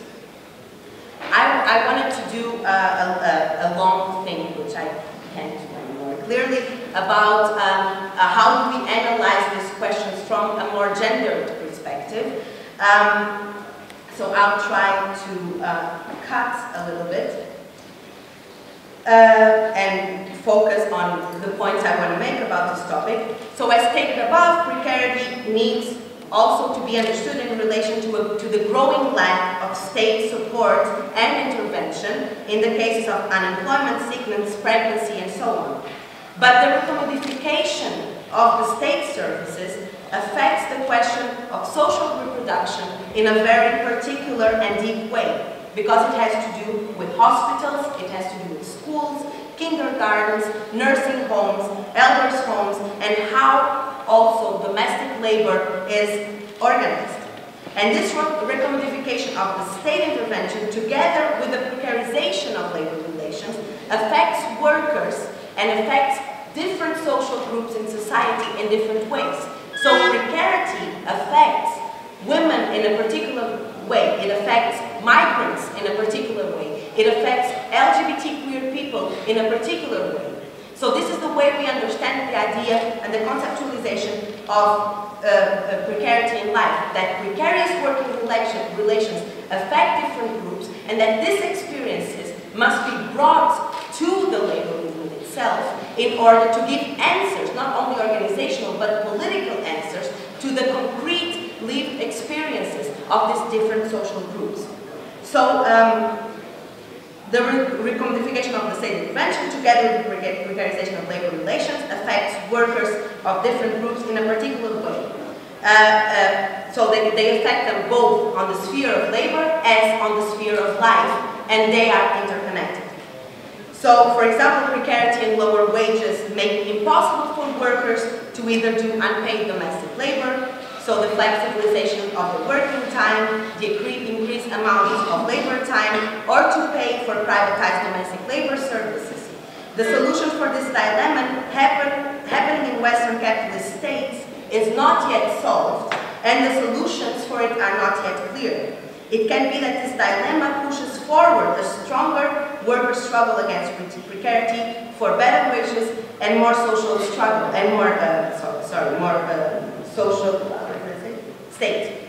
I wanted to do a long thing, which I can't explain more clearly, about how do we analyze these questions from a more gendered perspective. So I'll try to cut a little bit and focus on the points I want to make about this topic. So as stated above, precarity needs also to be understood in relation to the growing lack of state support and intervention in the cases of unemployment, sickness, pregnancy, and so on. But the recommodification of the state services affects the question of social reproduction in a very particular and deep way, because it has to do with hospitals, it has to do with schools, kindergartens, nursing homes, elders' homes, and how also domestic labor is organized. And this recommodification of the state intervention, together with the precarization of labor relations, affects workers and affects different social groups in society in different ways. So precarity affects women in a particular way, it affects migrants in a particular way, it affects LGBT queer people in a particular way. So this is the way we understand the idea and the conceptualization of precarity in life, that precarious working relations affect different groups, and that these experiences must be brought to the labor movement itself in order to give answers, not only organizational but political answers, to the concrete lived experiences of these different social groups. So the recommodification of the state intervention, together with precarization of labor relations, affects workers of different groups in a particular way. So they affect them both on the sphere of labor as on the sphere of life, and they are interconnected. So, for example, precarity and lower wages make it impossible for workers to either do unpaid domestic labor, so the flexibilization of the working time, the increased amounts of labor time, or to pay for privatized domestic labor services. The solution for this dilemma happening in Western capitalist states is not yet solved, and the solutions for it are not yet clear. It can be that this dilemma pushes forward a stronger worker struggle against precarity for better wages and more social struggle, and more, social state.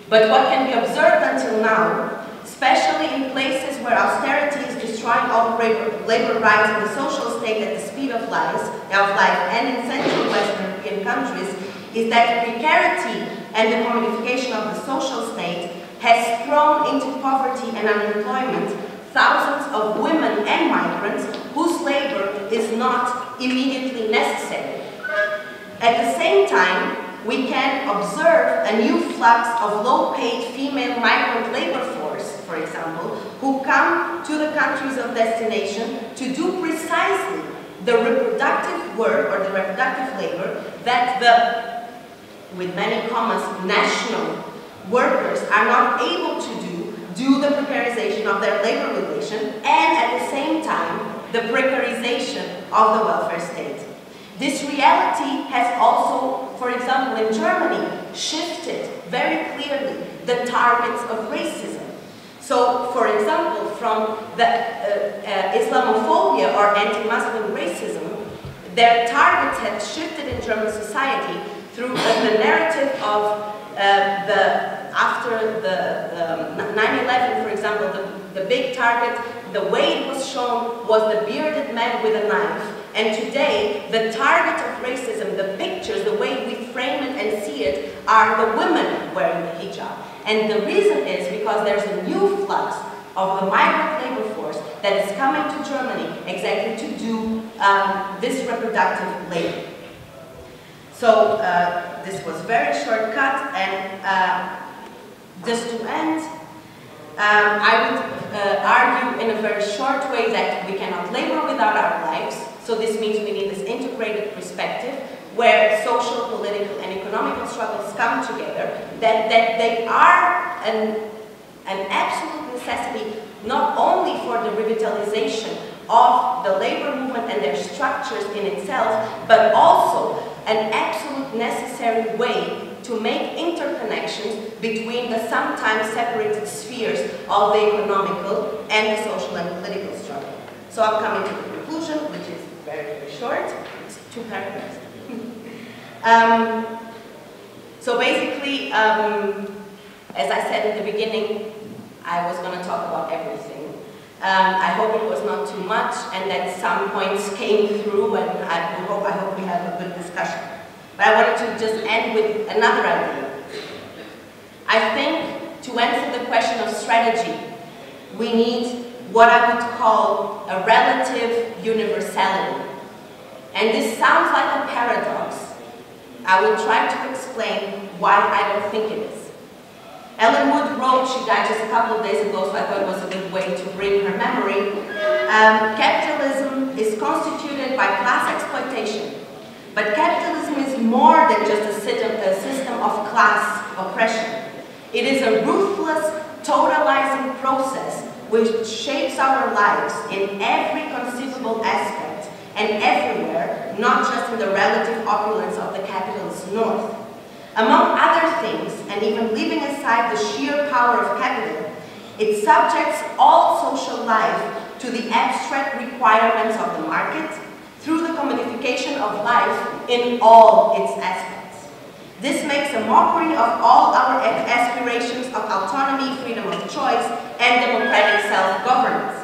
But what can be observed until now, especially in places where austerity is destroying all labor rights in the social state at the speed of life, and in Central Western European countries, is that precarity and the commodification of the social state has thrown into poverty and unemployment thousands of women and migrants whose labor is not immediately necessary. At the same time, we can observe a new flux of low-paid female migrant labor force, for example, who come to the countries of destination to do precisely the reproductive work or the reproductive labor that the, with many commas, national workers are not able to do due to the precarization of their labor relation, and at the same time, the precarization of the welfare state. This reality has also, for example, in Germany, shifted very clearly the targets of racism. So, for example, from the Islamophobia or anti-Muslim racism, their targets have shifted in German society through the narrative of after the 9/11, for example, the big target, the way it was shown was the bearded man with a knife. And today, the target of racism, the pictures, the way we frame it and see it, are the women wearing the hijab. And the reason is because there's a new flux of the migrant labor force that is coming to Germany exactly to do this reproductive labor. So this was very shortcut, and just to end, I would argue in a very short way that we cannot labor without our lives. So this means we need this integrated perspective where social, political, and economic struggles come together, that they are an absolute necessity not only for the revitalization of the labor movement and their structures in itself, but also an absolute necessary way to make interconnections between the sometimes separated spheres of the economical and the social and political struggle. So I'm coming to the conclusion, which is very, very short. It's 2 paragraphs. So basically, as I said in the beginning, I was going to talk about everything. I hope it was not too much and that some points came through, and I hope we have a good discussion. But I wanted to just end with another idea. I think to answer the question of strategy, we need what I would call a relative universality. And this sounds like a paradox. I will try to explain why I don't think it is. Ellen Wood wrote, she died just a couple of days ago, so I thought it was a good way to bring her memory. Capitalism is constituted by class exploitation, but capitalism is more than just a system of class oppression. It is a ruthless, totalizing process which shapes our lives in every conceivable aspect and everywhere, not just in the relative opulence of the capitalist north. Among other things, and even leaving aside the sheer power of capital, it subjects all social life to the abstract requirements of the market through the commodification of life in all its aspects. This makes a mockery of all our aspirations of autonomy, freedom of choice, and democratic self-governance.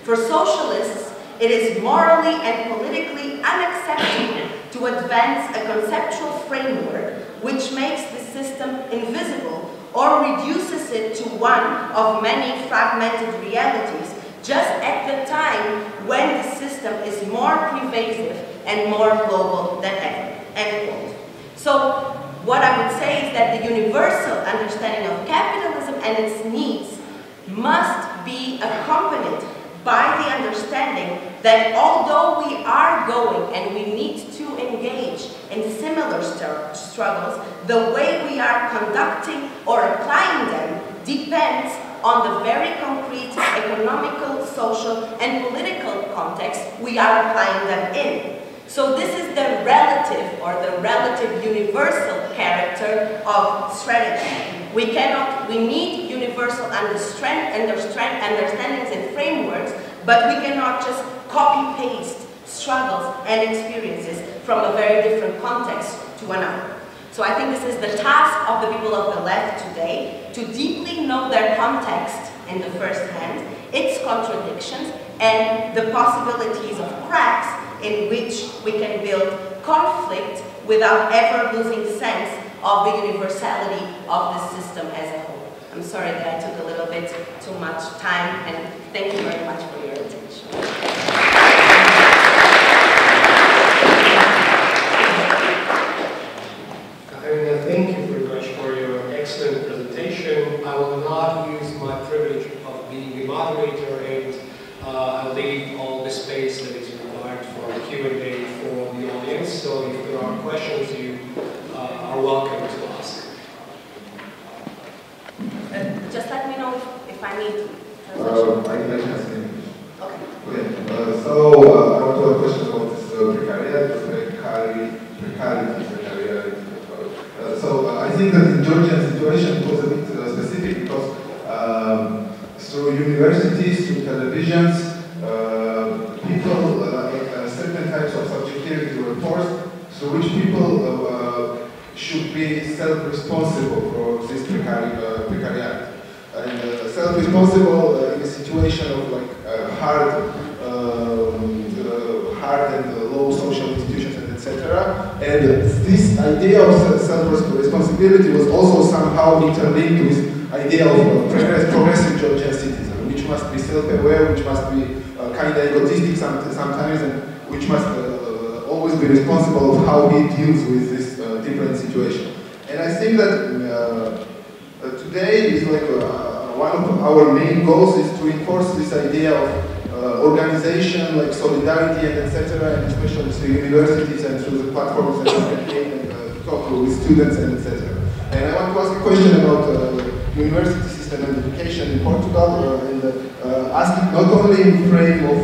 For socialists, it is morally and politically unacceptable to advance a conceptual framework which makes the system invisible or reduces it to one of many fragmented realities just at the time when the system is more pervasive and more global than ever. End quote. So what I would say is that the universal understanding of capitalism and its needs must be accompanied by the understanding that although we are going and we need to engage in similar struggles, the way we are conducting or applying them depends on the very concrete economical, social, and political context we are applying them in. So this is the relative or the relative universal character of strategy. We need universal understandings and frameworks, but we cannot just copy-paste struggles and experiences from a very different context to another. So I think this is the task of the people of the left today, to deeply know their context in the first hand, its contradictions, and the possibilities of cracks in which we can build conflict without ever losing sense of the universality of the system as a whole. I'm sorry that I took a little bit too much time, and thank you very much for your attention. Katarína, thank you very much for your excellent presentation. I will not use my privilege of being the moderator, and I'll leave all the space that is required for Q&A for the audience. So if there are questions, you are welcome to ask. Just let me know if I need to. I can ask you. Okay. Okay. So I want to have a question about this precarity. So I think that in Georgian situation it was a bit specific because through universities, through televisions, people, certain types of subjectivity were forced, through which people should be self-responsible for this precariat. And self-responsible in a situation of like hard and low social institutions and etc. And this idea of self-responsibility was also somehow interlinked with idea of progressive Georgian citizen, which must be self-aware, which must be kind of egotistic sometimes, and which must always be responsible of how he deals with this different situation. And I think that today is like one of our main goals is to enforce this idea of organization, like solidarity and etc., and especially through universities and through the platforms that we can talk with students and etc. And I want to ask a question about university system and education in Portugal, and ask it not only in frame of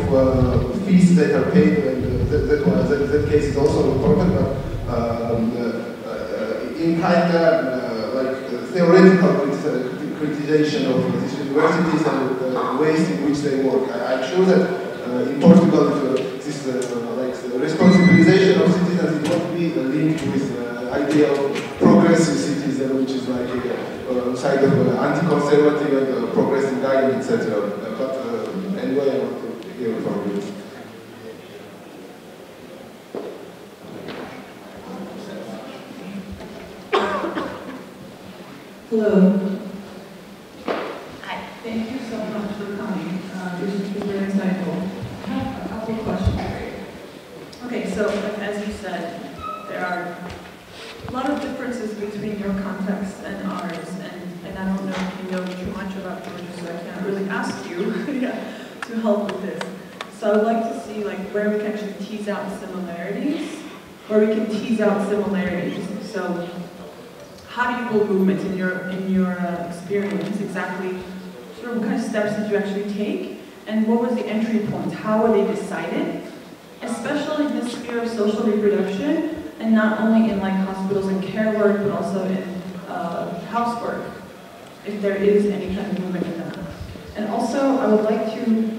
fees that are paid, and that case is also important, but in kind of like theoretical criticism of these universities and the ways in which they work. I'm sure that in Portugal, this like responsibilization of citizens is not be linked with the idea of progressive citizen, which is like a side of anti-conservative and progressive guiding, etc. But anyway, I want to hear from you. Hello. Hi. Thank you so much for coming. This has been very insightful. I have a couple of questions for you. Okay, so as you said, there are a lot of differences between your context and ours, and I don't know if you know too much about Georgia, so I can't really ask you to help with this. So I would like to see like where we can actually tease out similarities where we can tease out similarities. So, how do you build movements in your experience? Exactly, sort of what kind of steps did you actually take, and what was the entry point? How were they decided? Especially in the sphere of social reproduction, and not only in like hospitals and care work, but also in housework, if there is any kind of movement in that. And also, I would like to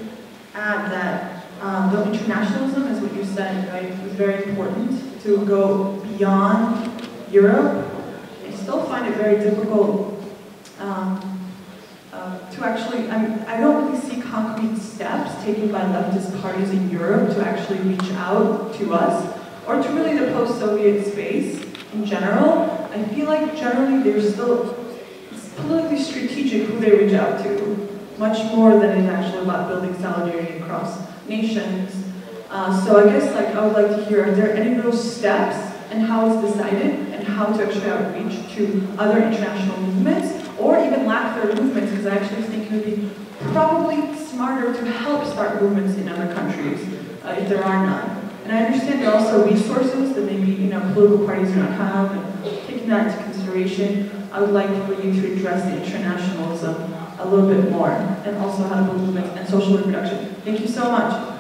add that though internationalism, is what you said, right, is very important to go beyond Europe. I still find it very difficult to actually, I don't really see concrete steps taken by leftist parties in Europe to actually reach out to us, or to really the post-Soviet space in general. I feel like generally they're still politically strategic who they reach out to, much more than it's actually about building solidarity across nations. So I guess like I would like to hear, are there any real steps and how it's decided and how to actually outreach to other international movements, or even lack their movements, because I actually think it would be probably smarter to help start movements in other countries if there are none. And I understand there are also resources that maybe political parties do not have, and taking that into consideration, I would like for you to address the internationalism a little bit more, and also how to build movements and social reproduction. Thank you so much.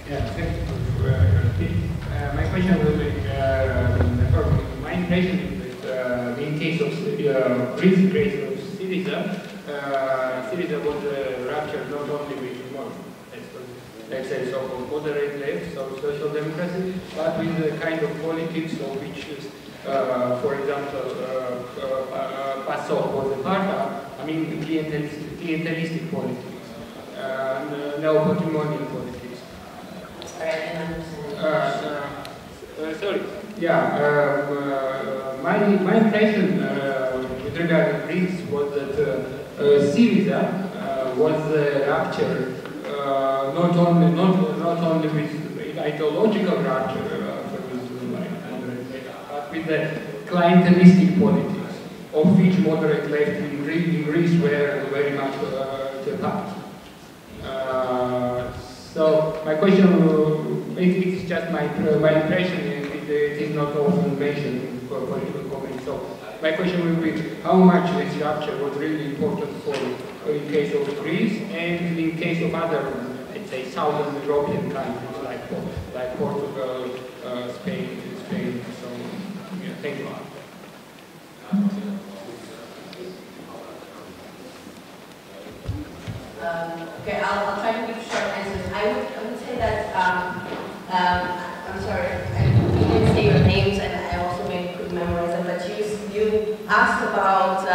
Yeah, thank you for your speech. My question will be, my impression is that in case of recent case of Syriza, Syriza was ruptured not only with more, let's say, so-called moderate left, so social democracy, but with the kind of politics of which is, for example, PASOK was a part of, I mean, clientelistic politics, neo-patrimonial politics. Sorry. Yeah. My impression with regard to Greece was that Syriza was ruptured not only with ideological rupture, but with the clientelistic politics, of which moderate left in Greece were very much the part. So my question, it's just my impression, it is not often mentioned in political comments. So my question will be, how much this rupture was really important for in case of Greece and in case of other, let's say, southern European countries like Portugal, Spain. So yeah, thank you. Okay, I'll try to give short answers. I would say that, I'm sorry, you didn't say your names, and I also maybe could memorize them, but you asked about,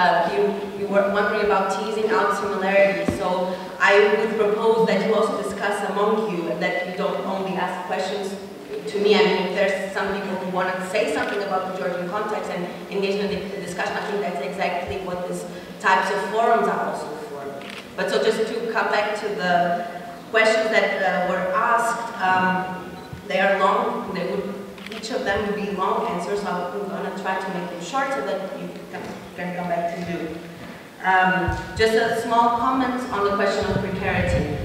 you were wondering about teasing out similarities. So I would propose that you also discuss among you, that you don't only ask questions to me. I mean, if there's some people who want to say something about the Georgian context and engage in the discussion, I think that's exactly what these types of forums are also for. But so just to come back to the questions that were asked, they are long. Each of them would be long answers, so I'm going to try to make them short so that you can come back to do. Just a small comment on the question of precarity.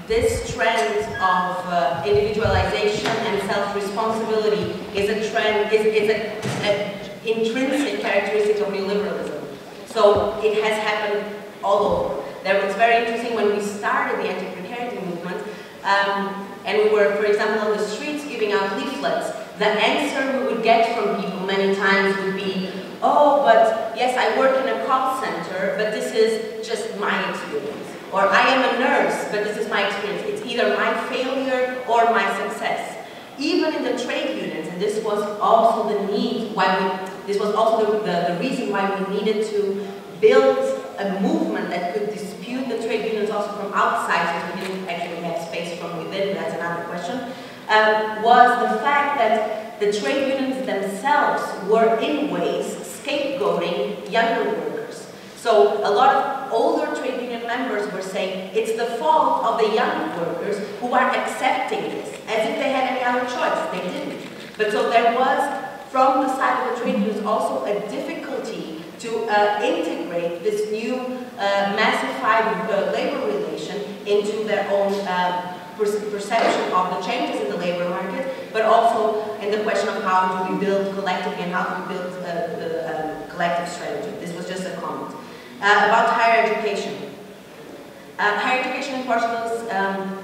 This trend of individualization and self-responsibility is a trend, is an intrinsic characteristic of neoliberalism. So it has happened all over. That was very interesting when we started the anti-precarity movement, and we were, for example, on the streets giving out leaflets. The answer we would get from people many times would be, oh, but yes, I work in a call center, but this is just my experience. Or I am a nurse, but this is my experience. It's either my failure or my success. Even in the trade unions, and this was also the need this was also the reason why we needed to build a movement that could dispute the trade unions also from outside, since we didn't actually have space from within, that's another question, was the fact that the trade unions themselves were in ways scapegoating younger workers. So a lot of older trade union members were saying it's the fault of the young workers who are accepting this, as if they had any other choice. They didn't. But so there was, from the side of the trade unions also a difficulty to integrate this new massified labor relation into their own perception of the changes in the labor market, but also in the question of how do we build collectively and how do we build the collective strategy. This was just a comment. About higher education. Higher education in Portugal is a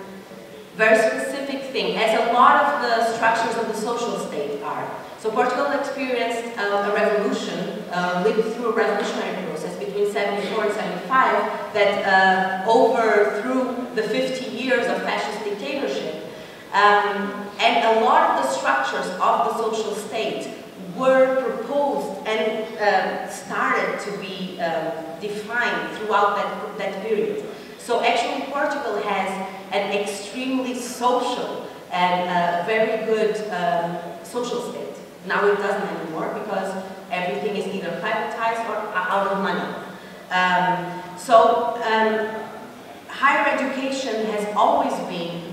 very specific thing, as a lot of the structures of the social state are. So Portugal experienced a revolution, lived through a revolutionary process between 74 and 75 that overthrew the 50 years of fascist dictatorship. And a lot of the structures of the social state were proposed and started to be defined throughout that period. So actually Portugal has an extremely social and very good social state. Now it doesn't anymore because everything is either privatized or out of money. Higher education has always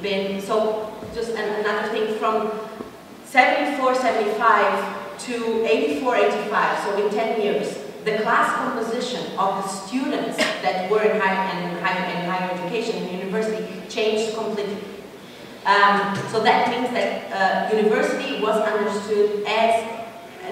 been so just another thing from 74, 75 to 84, 85, so in 10 years, the class composition of the students that were in higher education in university changed completely. So that means that university was understood as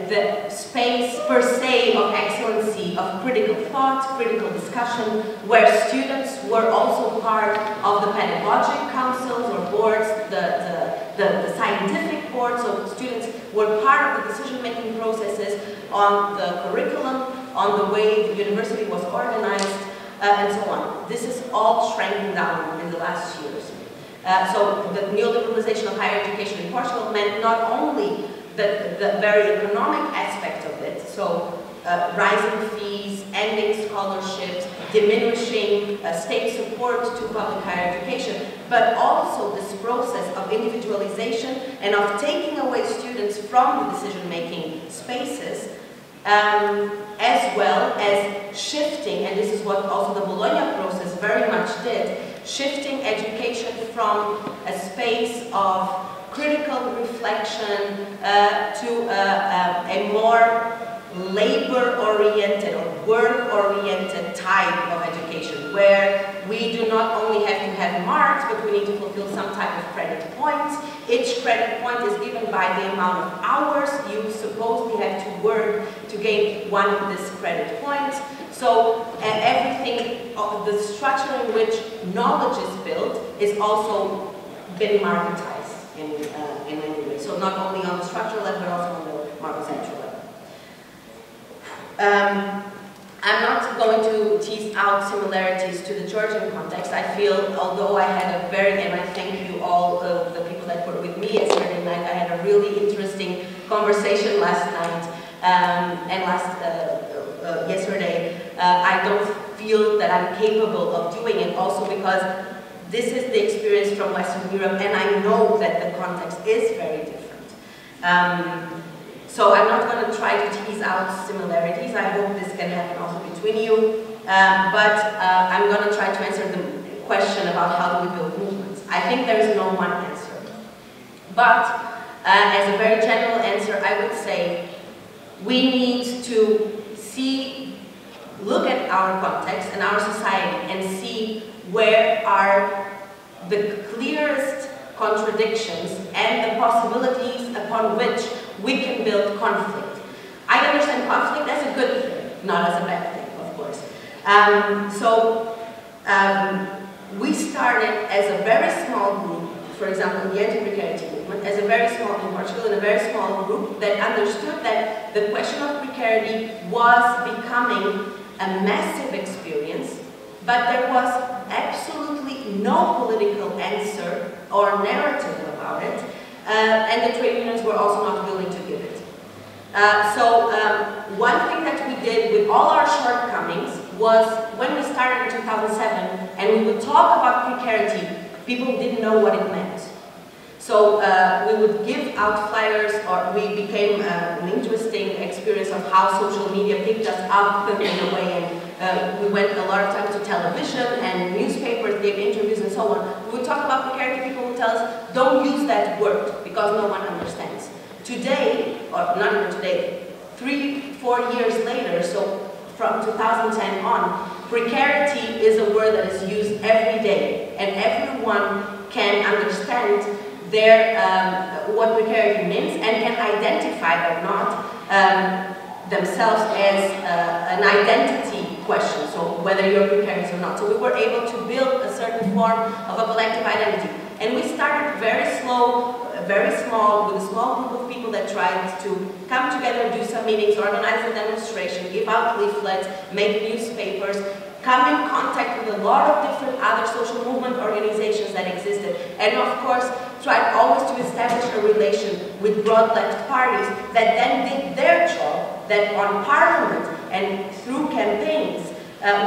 the space per se of excellency, of critical thought, critical discussion, where students were also part of the pedagogic councils or boards, the scientific board, so students were part of the decision-making processes on the curriculum, on the way the university was organized, and so on. This is all shrinking down in the last years. So the neoliberalization of higher education in Portugal meant not only the very economic aspect of it, so rising fees, ending scholarships, diminishing state support to public higher education, but also this process of individualization and of taking away students from the decision-making spaces, as well as shifting, and this is what also the Bologna process very much did, shifting education from a space of critical reflection to a more labor-oriented or work-oriented type of education, where we do not only have to have marks, but we need to fulfill some type of credit points. Each credit point is given by the amount of hours you supposedly have to work to gain one of these credit points. So everything, the structure in which knowledge is built is also been marketized in many ways. So not only on the structural level, but also on the market-central level. I'm not going to tease out similarities to the Georgian context. I feel, although I had a very, and I thank you all of the people that were with me yesterday night, I had a really interesting conversation last night and yesterday. I don't feel that I'm capable of doing it, also because this is the experience from Western Europe, and I know that the context is very different. So I'm not going to try to tease out similarities. I hope this can happen also between you. But I'm going to try to answer the question about how do we build movements. I think there is no one answer. But as a very general answer, I would say we need to look at our context and our society and see where are the clearest contradictions and the possibilities upon which we can build conflict. I understand conflict as a good thing, not as a bad thing, of course. We started as a very small group, for example, the anti-precarity movement, as a very small, in Portugal, in a very small group that understood that the question of precarity was becoming a massive experience, but there was absolutely no political answer or narrative about it, and the trade unions were also not willing to give it. One thing that we did with all our shortcomings was when we started in 2007 and we would talk about precarity, people didn't know what it meant. So we would give out flyers, or we became an interesting experience of how social media picked us up in a way, and we went a lot of times to television and newspapers, gave interviews and so on. We would talk about precarity, people would tell us, don't use that word because no one understands. Today, or not even today, 3-4 years later, so from 2010 on, precarity is a word that is used every day, and everyone can understand what precarity means and can identify or not themselves as an identity question, so whether you're precarious or not. So we were able to build a certain form of a collective identity. And we started very slow, very small, with a small group of people that tried to come together, do some meetings, organize a demonstration, give out leaflets, make newspapers, come in contact with a lot of different other social movement organizations that existed, and of course tried always to establish a relation with broad left parties that then did their job, that on parliament and through campaigns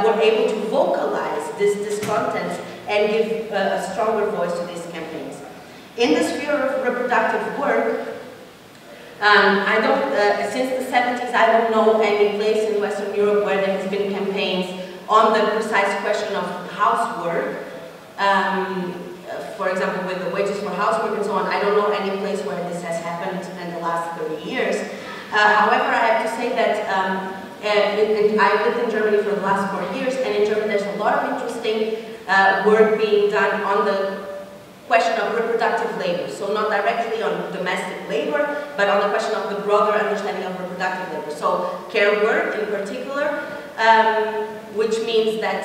were able to vocalize this discontent and give a stronger voice to these campaigns. In the sphere of reproductive work, since the 70s, I don't know any place in Western Europe where there has been campaigns on the precise question of housework. For example, with the wages for housework and so on, I don't know any place where this has happened in the last 30 years. However, I have to say that I lived in Germany for the last 4 years, and in Germany there's a lot of interesting work being done on the question of reproductive labor. So not directly on domestic labor, but on the question of the broader understanding of reproductive labor. So care work in particular, which means that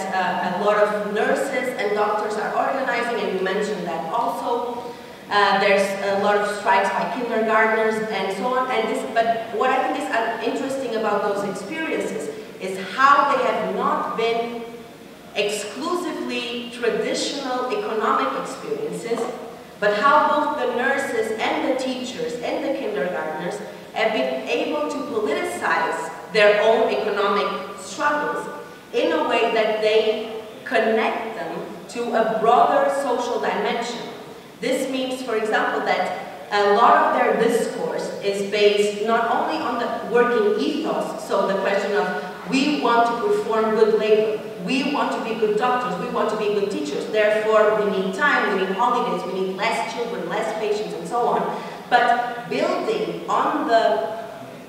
a lot of nurses and doctors are organizing, and you mentioned that also. There's a lot of strikes by kindergartners and so on. But what I think is interesting about those experiences is how they have not been exclusively traditional economic experiences, but how both the nurses and the teachers and the kindergartners have been able to politicize their own economic struggles in a way that they connect them to a broader social dimension. This means, for example, that a lot of their discourse is based not only on the working ethos, so the question of we want to perform good labor, we want to be good doctors, we want to be good teachers, therefore we need time, we need holidays, we need less children, less patients, and so on, but building on the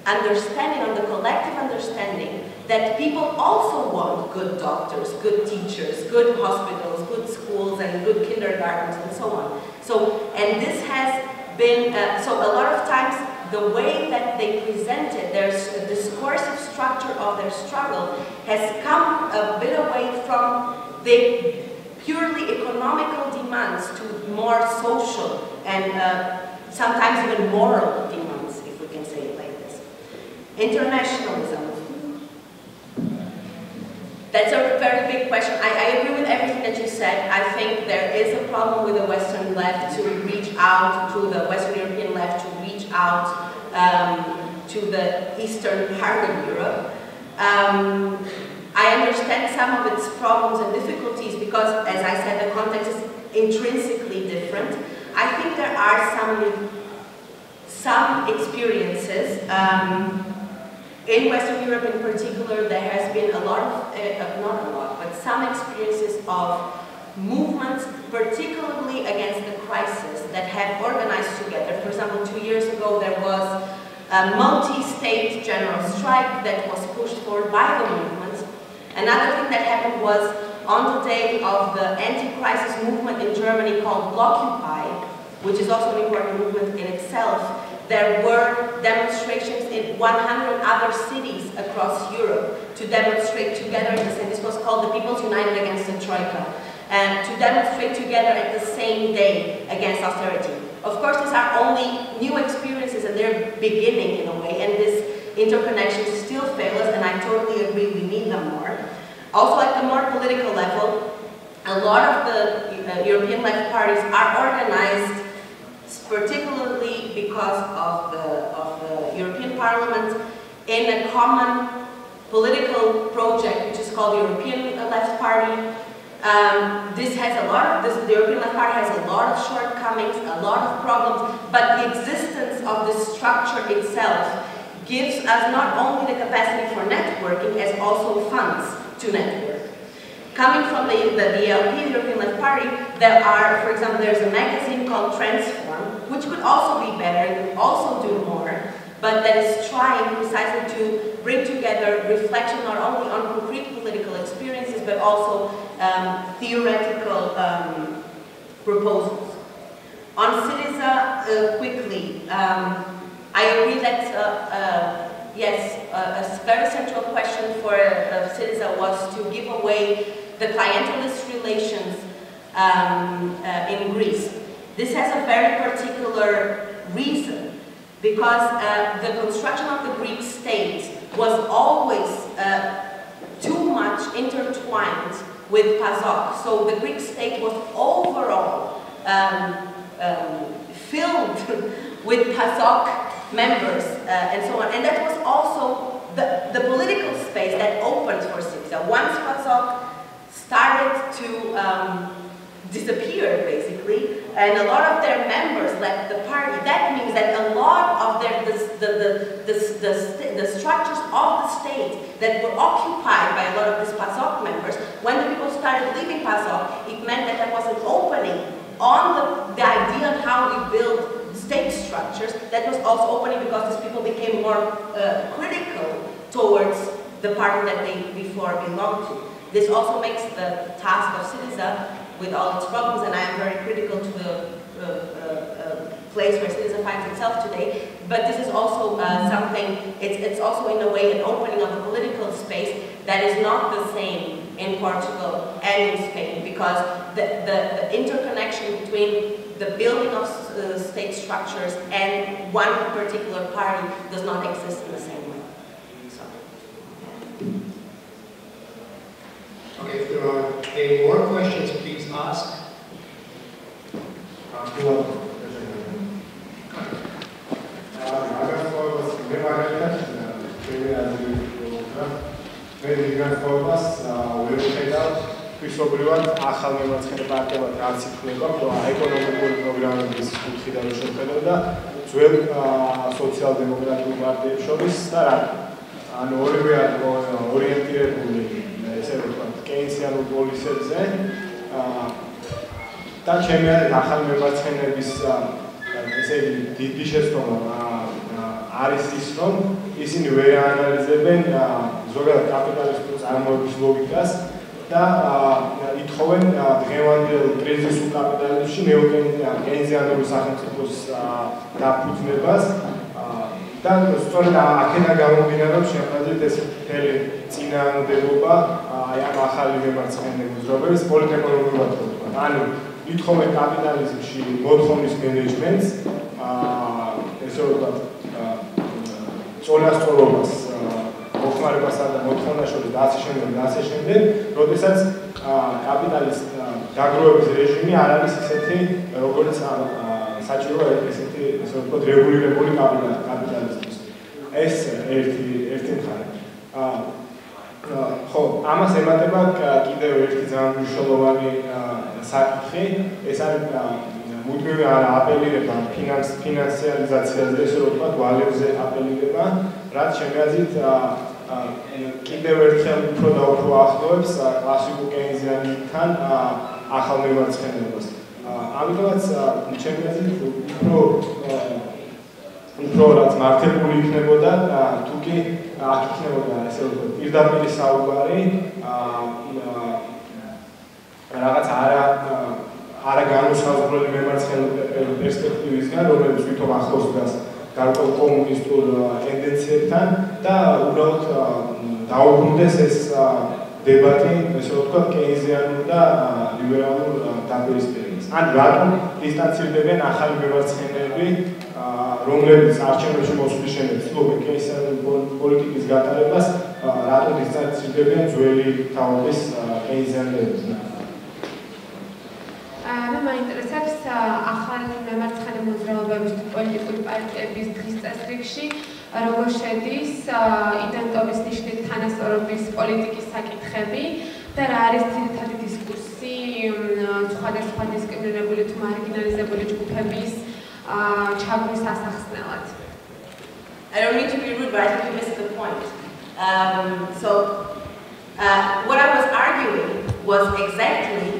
understanding, on the collective understanding that people also want good doctors, good teachers, good hospitals, good schools, and good kindergartens, and so on. So, and this has been, so a lot of times the way that they presented their discursive structure of their struggle has come a bit away from the purely economical demands to more social and sometimes even moral demands, if we can say it like this. Internationalism. That's a very big question. I agree with everything that you said. I think there is a problem with the Western left to reach out, to the Western European left to reach out to the eastern part of Europe. I understand some of its problems and difficulties because, as I said, the context is intrinsically different. I think there are some experiences in Western Europe in particular. There has been a lot of, not a lot, but some experiences of movements, particularly against the crisis, that have organized together. For example, 2 years ago there was a multi-state general strike that was pushed forward by the movements. Another thing that happened was on the day of the anti-crisis movement in Germany called Blockupy, which is also an important movement in itself. There were demonstrations in 100 other cities across Europe to demonstrate together at the same. This was called the People's United Against the Troika, and to demonstrate together at the same day against austerity. Of course, these are only new experiences and they're beginning in a way, and this interconnection still fails, and I totally agree we need them more. Also, at the more political level, a lot of the European left parties are organized particularly because of the European Parliament in a common political project which is called the European Left Party. The European Left Party has a lot of shortcomings, a lot of problems, but the existence of this structure itself gives us not only the capacity for networking as also funds to network. Coming from the ELP, the European Left Party, there are, for example, there's a magazine called Transform, which could also be better and could also do more. but that is trying precisely to bring together reflection not only on concrete political experiences, but also theoretical proposals. On Syriza, quickly, I agree that yes, a very central question for Syriza was to give away the clientelist relations in Greece. This has a very particular reason, because the construction of the Greek state was always too much intertwined with PASOK. So the Greek state was overall filled with PASOK members and so on. And that was also the political space that opened for Syriza. Once PASOK started to disappear, basically, and a lot of their members left the party, that means that a lot of the structures of the state that were occupied by a lot of these PASOK members, when the people started leaving PASOK, it meant that there was an opening on the idea of how we build state structures. That was also opening because these people became more critical towards the party that they before belonged to. This also makes the task of Syriza, with all its problems, and I am very critical to the place where Syriza finds itself today, but this is also something, it's also in a way an opening of the political space that is not the same in Portugal and in Spain, because the interconnection between the building of state structures and one particular party does not exist in the same way. So, okay, if there are any more questions, please ask. Ისობრივად ახალ მემარცხენე პარტიებად რაც იქნება, ეკონომიკური პროგრამების კუთხიდან შეხედო და ძველ სოციალ-დემოკრატიულ პარტიებს შორის და რა. ანუ ორივე ორიენტირებული ესე ვთქვათ, კეინსიანულ პოლისებზე და ჩემი ახალ მემარცხენეების ესე დიდი შეცდომა არის ის, რომ ისინი ვერ აანალიზებენ ზოგადად კაპიტალისტურ წარმოების ლოგიკას და ითხოვენ დღევანდელ კრიზისულ კაპიტალიზმში ნეოკეინზიანური სახელმწიფოს დაფუძნებას და სწორედ აქედან გამომდინარეობს შეხედეთ ეს მთელი წინააღმდეგობა აი ამ ახალი მემარცხენე მოძრაობების პოლიტეკონომიურად ვთქვათ. ანუ ითხოვენ კაპიტალიზმში მოთხოვნის მენეჯმენტს, ესე ვთქვათ, წონასწორობას, მოხმარებასა და მოთხოვნას შორის და ასე შემდეგ, როდესაც კაპიტალის დაგროვების რეჟიმი არ არის ისეთი, როგორც საჭიროა ესეთი, ესე ვთქვათ, რეგულირებული კაპიტალიზმის. ეს ერთი მხარე. ხო, ამას ემატება კიდევ ერთი ძალიან მნიშვნელოვანი საკითხი, ეს არის მუდმივი აპელირება ფინანსიალიზაციაზე, ესე რომ ვთქვათ, ვალებზე აპელირება, რაც ჩემი აზრით კიდევ ერთხელ უფრო და უფრო ახლოვებს კლასიკურ კეინზიანთან ახალ მემარცხენეობას. ამიტომაც ჩემი აზრით უფრო რაც მართებული იქნებოდა, თუ კი აქ იქნებოდა ესე ვთქვათ, პირდაპირი საუბარი რაღაც არა განუსაზღვრელი მემარცხენე პერსპექტივისგან, რომელიც ვითომ ახლოს დგას გარკვეულ კომუნისტურ ტენდენციებთან და უბრალოდ დაუბრუნდეს ეს დებატი, ესე ვთქვათ, კეინზიანურ და ლიბერალურ დაპირისპირებას. ან რატომ დისტანცირდებიან ახალი მემარცხენეები, რომლებიც არჩევნებში მოსვლის შემდეგ ცდილობენ კეინზიანური პოლიტიკის გატარებას, რატომ დისტანცირდებიან ძველი თავობის კეინზიანელებისგან. მე მაინტერესებს ახალი მემარცხენე მოძრაობების პოლიტიკური პარტიების დღის წესრიგში როგორ შედის იდენტობის ნიშნით თანასწორობის პოლიტიკის საკითხები და რა არის ძირითადი დისკურსი სხვადასხვა დისკრიმინირებული თუ მარგინალიზებული ჯგუფების ჩაგვრის ასახსნელად. I don't need to be rude, but I think you missed the point. What I was arguing was exactly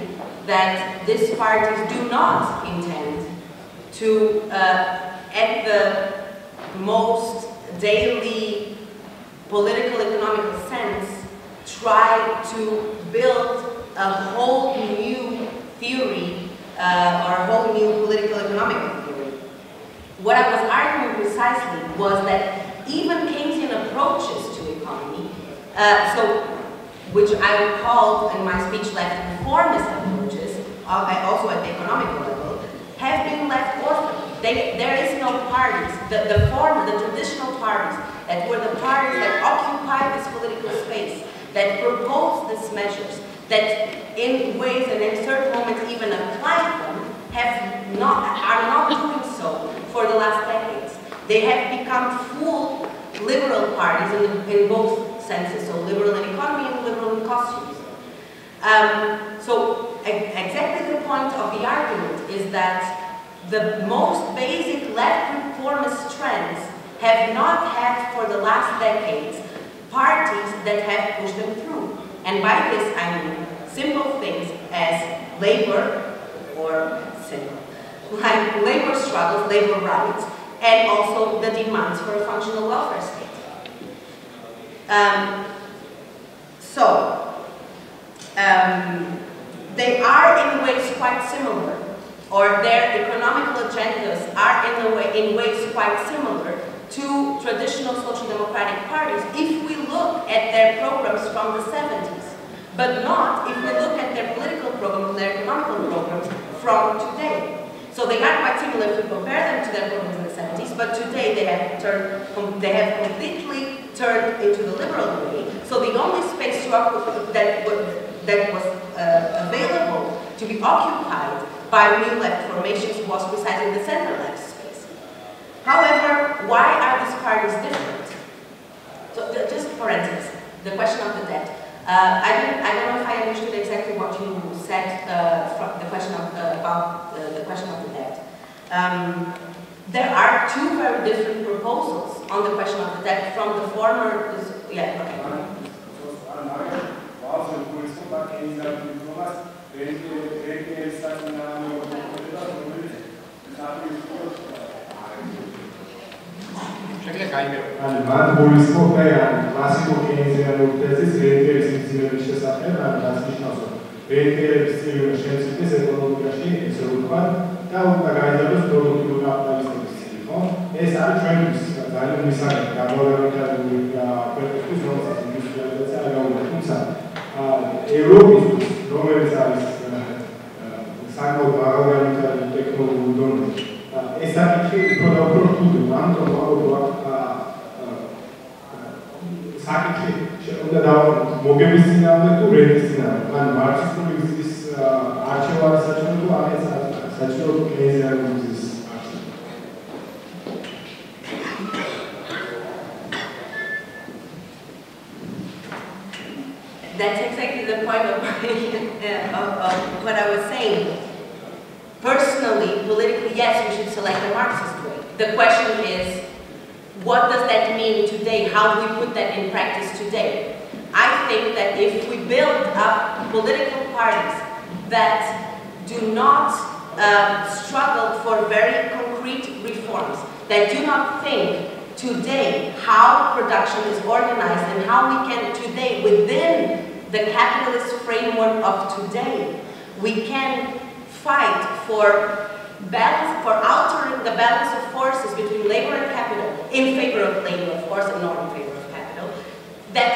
that these parties do not intend to, at the most daily political economical sense try to build a whole new theory or a whole new political economical theory. What I was arguing precisely was that even Keynesian approaches to economy, which I called in my speech left reformist approaches, also at the economical level, have been left orphaned. There is no parties. The traditional parties that were the parties that occupied this political space, that proposed these measures, that in ways and in certain moments even applied them, are not doing so for the last decades. They have become full liberal parties in both senses, so liberal in economy and liberal in costumes. So exactly the point of the argument is that the most basic left reformist trends have not had for the last decades parties that have pushed them through. And by this I mean simple things as labor, or simple, like labor struggles, labor rights, and also the demands for a functional welfare state. They are in ways quite similar, or their economical agendas are in ways quite similar to traditional social democratic parties if we look at their programs from the 70s, but not if we look at their political programs and their economical programs from today. So they are quite similar if we compare them to their programs in the 70s, but today they have completely turned into the liberal way. So the only space that was available to be occupied by new left formations was precisely the center-left space. However, why are these parties different? So just for instance, the question of the debt. I don't know if I understood exactly what you said from the question of about the question of the debt. There are two very different proposals on the question of the debt from the former. Yeah. Okay. მან გულისხმობდა კლასიკურ კეინზიანულ თეზის რეიტერის მცირების შესახებ, რაც ნიშნავს, რომ რეიტერების წილი შემცირდეს ეკონომიკაში, ესე ვთქვათ, და უნდა გაიზარდოს პროდუქტიული კაპიტალიზმის წილი, ხო? ეს არის ჩვენთვის ძალიან მისაღები გამოვარდნილი ქვეყნისთვის, რომელსაც ინდუსტრიალიზაცია არ გაუძლებს. თუმცა ევროპისთვის, რომელიც არის საკმაოდ მაღალგანვითარებული ტექნოლოგიური დონეზე, ეს საკითხი უფრო და უფრო რთულია, ამიტომ საკითხი უნდა მოგების წინააღმდეგ თუ რენტის წინააღმდეგ, ანუ მარქსისტული გზის არჩევა არის საჭირო თუ ამას საჭირო კეინზიანული გზის არჩევა. That's exactly the point of what I was saying. Personally, politically, yes, we should select the Marxist way. The question is, what does that mean today? How do we put that in practice today? I think that if we build up political parties that do not struggle for very concrete reforms, that do not think today how production is organized and how we can today, within the capitalist framework of today, we can fight for balance, for altering the balance of forces between labor and capital, in favor of labor, of course, and not in favor of capital. That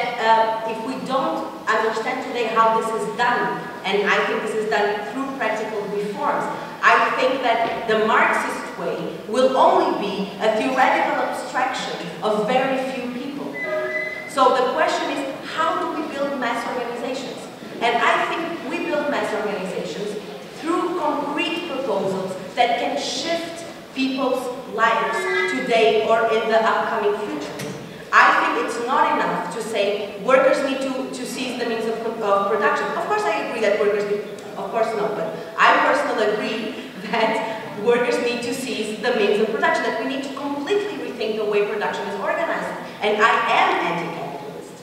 if we don't understand today how this is done, and I think this is done through practical reforms, I think that the Marxist way will only be a theoretical abstraction of very few people. So the question is, how do we build mass organizations? And I think we build mass organizations through concrete proposals that can shift people's lives today or in the upcoming future. I think it's not enough to say workers need to seize the means of production. Of course I agree that workers need, of course not, but I personally agree that workers need to seize the means of production, that we need to completely rethink the way production is organized. And I am anti-capitalist.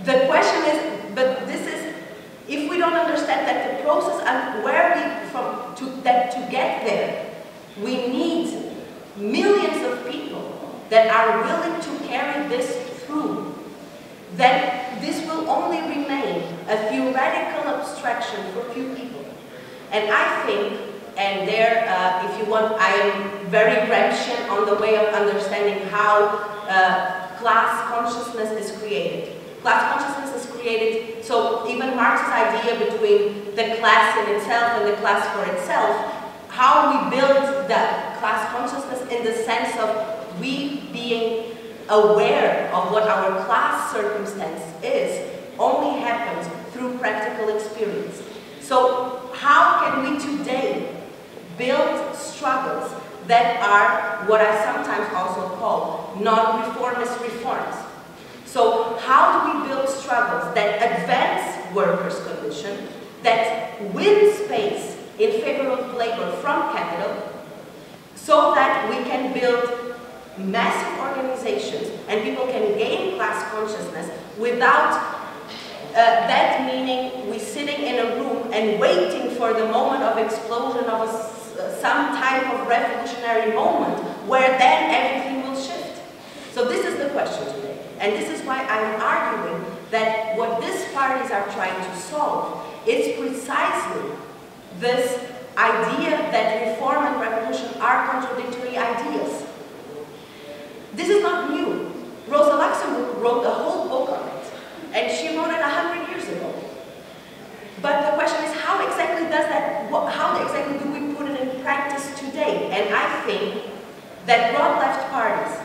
The question is, but this is, if we don't understand that the process and where we to get there, we need millions of people that are willing to carry this through, then this will only remain a theoretical abstraction for few people. And I think, and there, if you want, I am very Gramscian on the way of understanding how class consciousness is created. Class consciousness is created, so even Marx's idea between the class in itself and the class for itself, how we build that class consciousness in the sense of we being aware of what our class circumstance is, only happens through practical experience. So how can we today build struggles that are what I sometimes also call non-reformist reforms? So how do we build struggles that advance workers' condition, that win space in favor of labor from capital, so that we can build massive organizations and people can gain class consciousness without that meaning we sitting in a room and waiting for the moment of explosion of some type of revolutionary moment where then everything will shift. So this is the question today. And this is why I'm arguing that what these parties are trying to solve is precisely this idea that reform and revolution are contradictory ideas. This is not new. Rosa Luxemburg wrote a whole book on it, and she wrote it 100 years ago. But the question is, how exactly does that, how exactly do we put it in practice today? And I think that broad left parties,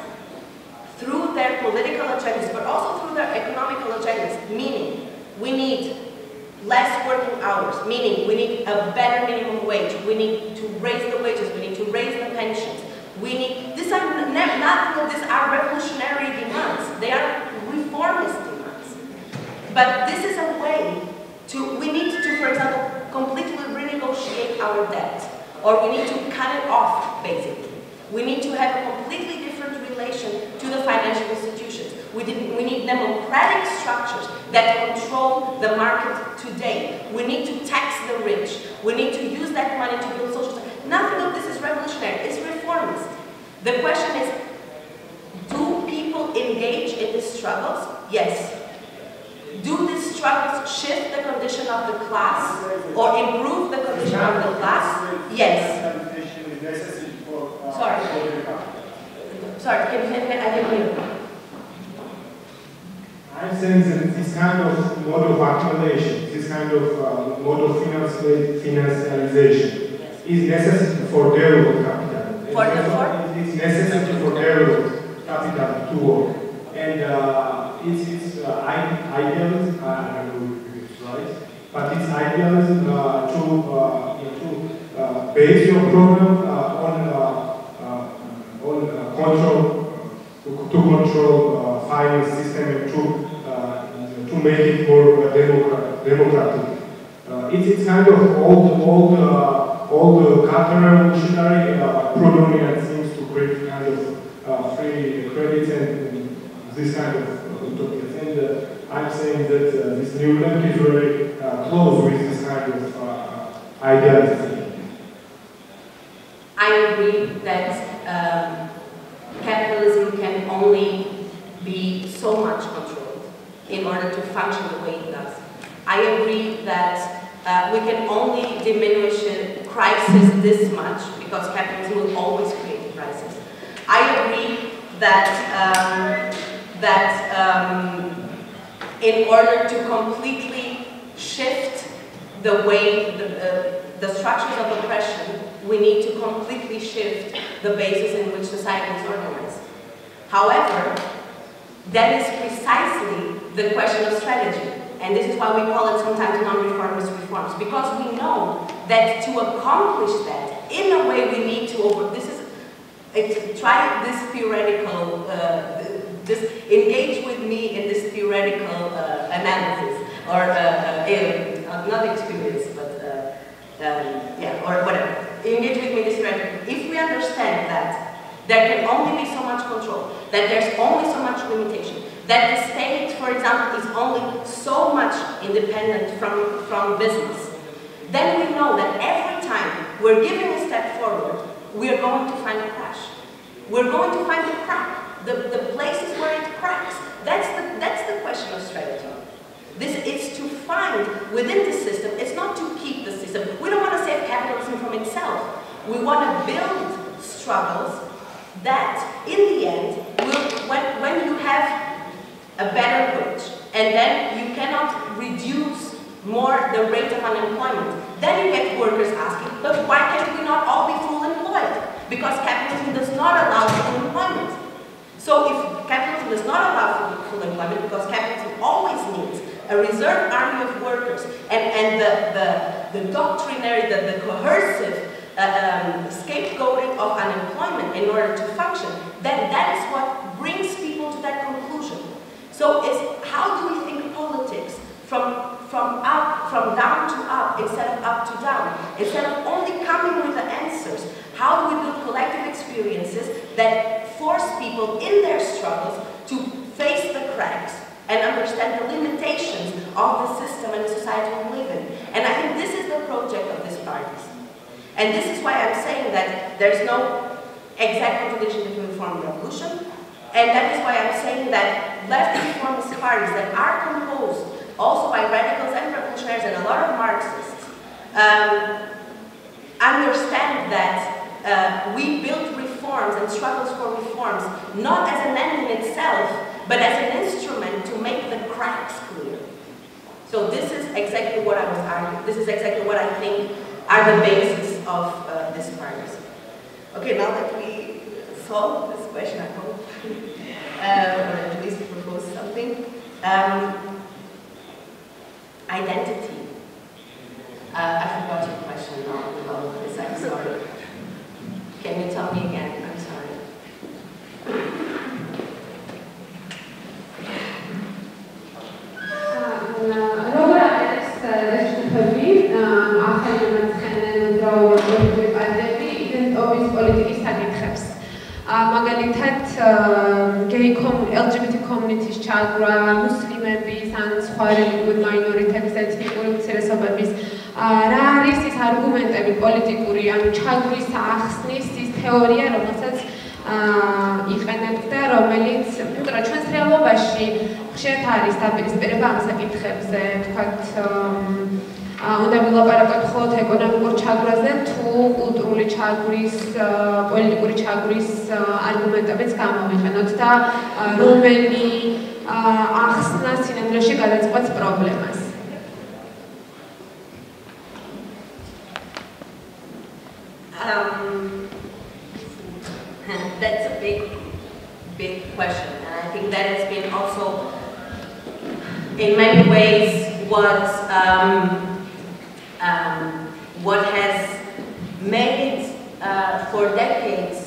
through their political agendas, but also through their economical agendas, meaning we need less working hours, meaning we need a better minimum wage, we need to raise the wages, we need to raise the pensions, we need, these are nothing of these are revolutionary demands, they are reformist demands. But this is a way to, we need to, for example, completely renegotiate our debt, or we need to cut it off, basically. We need to have a completely different relation to the financial institutions. We need democratic structures that control the market today. We need to tax the rich. We need to use that money to build social. Nothing of this is revolutionary. It's reformist. The question is, do people engage in these struggles? Yes. Do these struggles shift the condition of the class or improve the condition of the class? Yes. Sorry. Sorry, can I didn't hear you. I'm saying that this kind of mode of accumulation, this kind of mode of financialization is necessary for variable capital. It's necessary for variable capital to work. And it's idealism, I don't know if it's right, but it's idealism to base your program on control, to control finance system and to make it more democratic. It's kind of old counter-revolutionary predominance seems to create kind of free credits and this kind of utopias. And I'm saying that this new left is very close with this kind of idealism. I agree that capitalism can only be so much controlled in order to function the way it does. I agree that we can only diminish a crisis this much because capitalism will always create a crisis. I agree that in order to completely shift the way the structures of oppression, we need to completely shift the basis in which society is organized. However, that is precisely the question of strategy. And this is why we call it sometimes non-reformist reforms. Because we know that to accomplish that, in a way we need to try this theoretical, engage with me in this theoretical analysis, or not experience, but yeah, or whatever. Engage with me this theoretically. If we understand that there can only be so much control, that there's only so much limitation, that the state, for example, is only so much independent from business, then we know that every time we're giving a step forward, we're going to find a crash. We're going to find a crack. the places where it cracks. That's the question of strategy. It's to find within the system, it's not to keep the system. We don't want to save capitalism from itself. We want to build struggles that, in the end, when you have a better wage, and then you cannot reduce more the rate of unemployment, then you get workers asking, but why can't we not all be full employed? Because capitalism does not allow full employment. So if capitalism does not allow full employment, because capitalism always needs a reserve army of workers, and the doctrinary, the coercive scapegoating of unemployment in order to function, then that is what brings people to that conclusion. So how do we think politics from down to up instead of up to down? Instead of only coming with the answers, how do we build collective experiences that force people in their struggles to face the cracks and understand the limitations of the system and the society we live in? And I think this is the project of these parties. And this is why I'm saying that there's no exact contradiction between reform and revolution. And that is why I'm saying that left reformist parties that are composed also by radicals and revolutionaries and a lot of Marxists understand that we build reforms and struggles for reforms not as an end in itself, but as an instrument to make the cracks clear. So this is exactly what I was arguing. This is exactly what I think are the basis of these parties. Okay, now that we solved this question, I hope, or at least propose something. Identity. I forgot your question now with all of this, I'm sorry. Can you tell me again? I'm sorry. ახალი მემარცხენე მოძრაობები პარტიები იდენტობის პოლიტიკის საკითხებს. მაგალითად, LGBT communities ჩაგვრა, მუსლიმების ან სხვა რელიგიურ მაინორიტების ეთნიკური უმცირესობების რა არის ის არგუმენტები პოლიტიკური, ანუ ჩაგვრის ახსნის ის თეორია, რომელსაც იყენებთ და რომელიც, იმიტომ რომ ჩვენს რეალობაში ხშირად არის დაპირისპირება ამ საკითხებზე, თქვათ უნდა ვილაპარაკოთ მხოლოდ ეკონომიკურ ჩაგვრაზე, თუ კულტურული ჩაგვრის, პოლიტიკური ჩაგვრის არგუმენტებიც გამოვიყენოთ და რომელი ახსნა სინამდვილეში გადაწყვეტს პრობლემას. That's a big question, and I think that has been also, in many ways, what has made for decades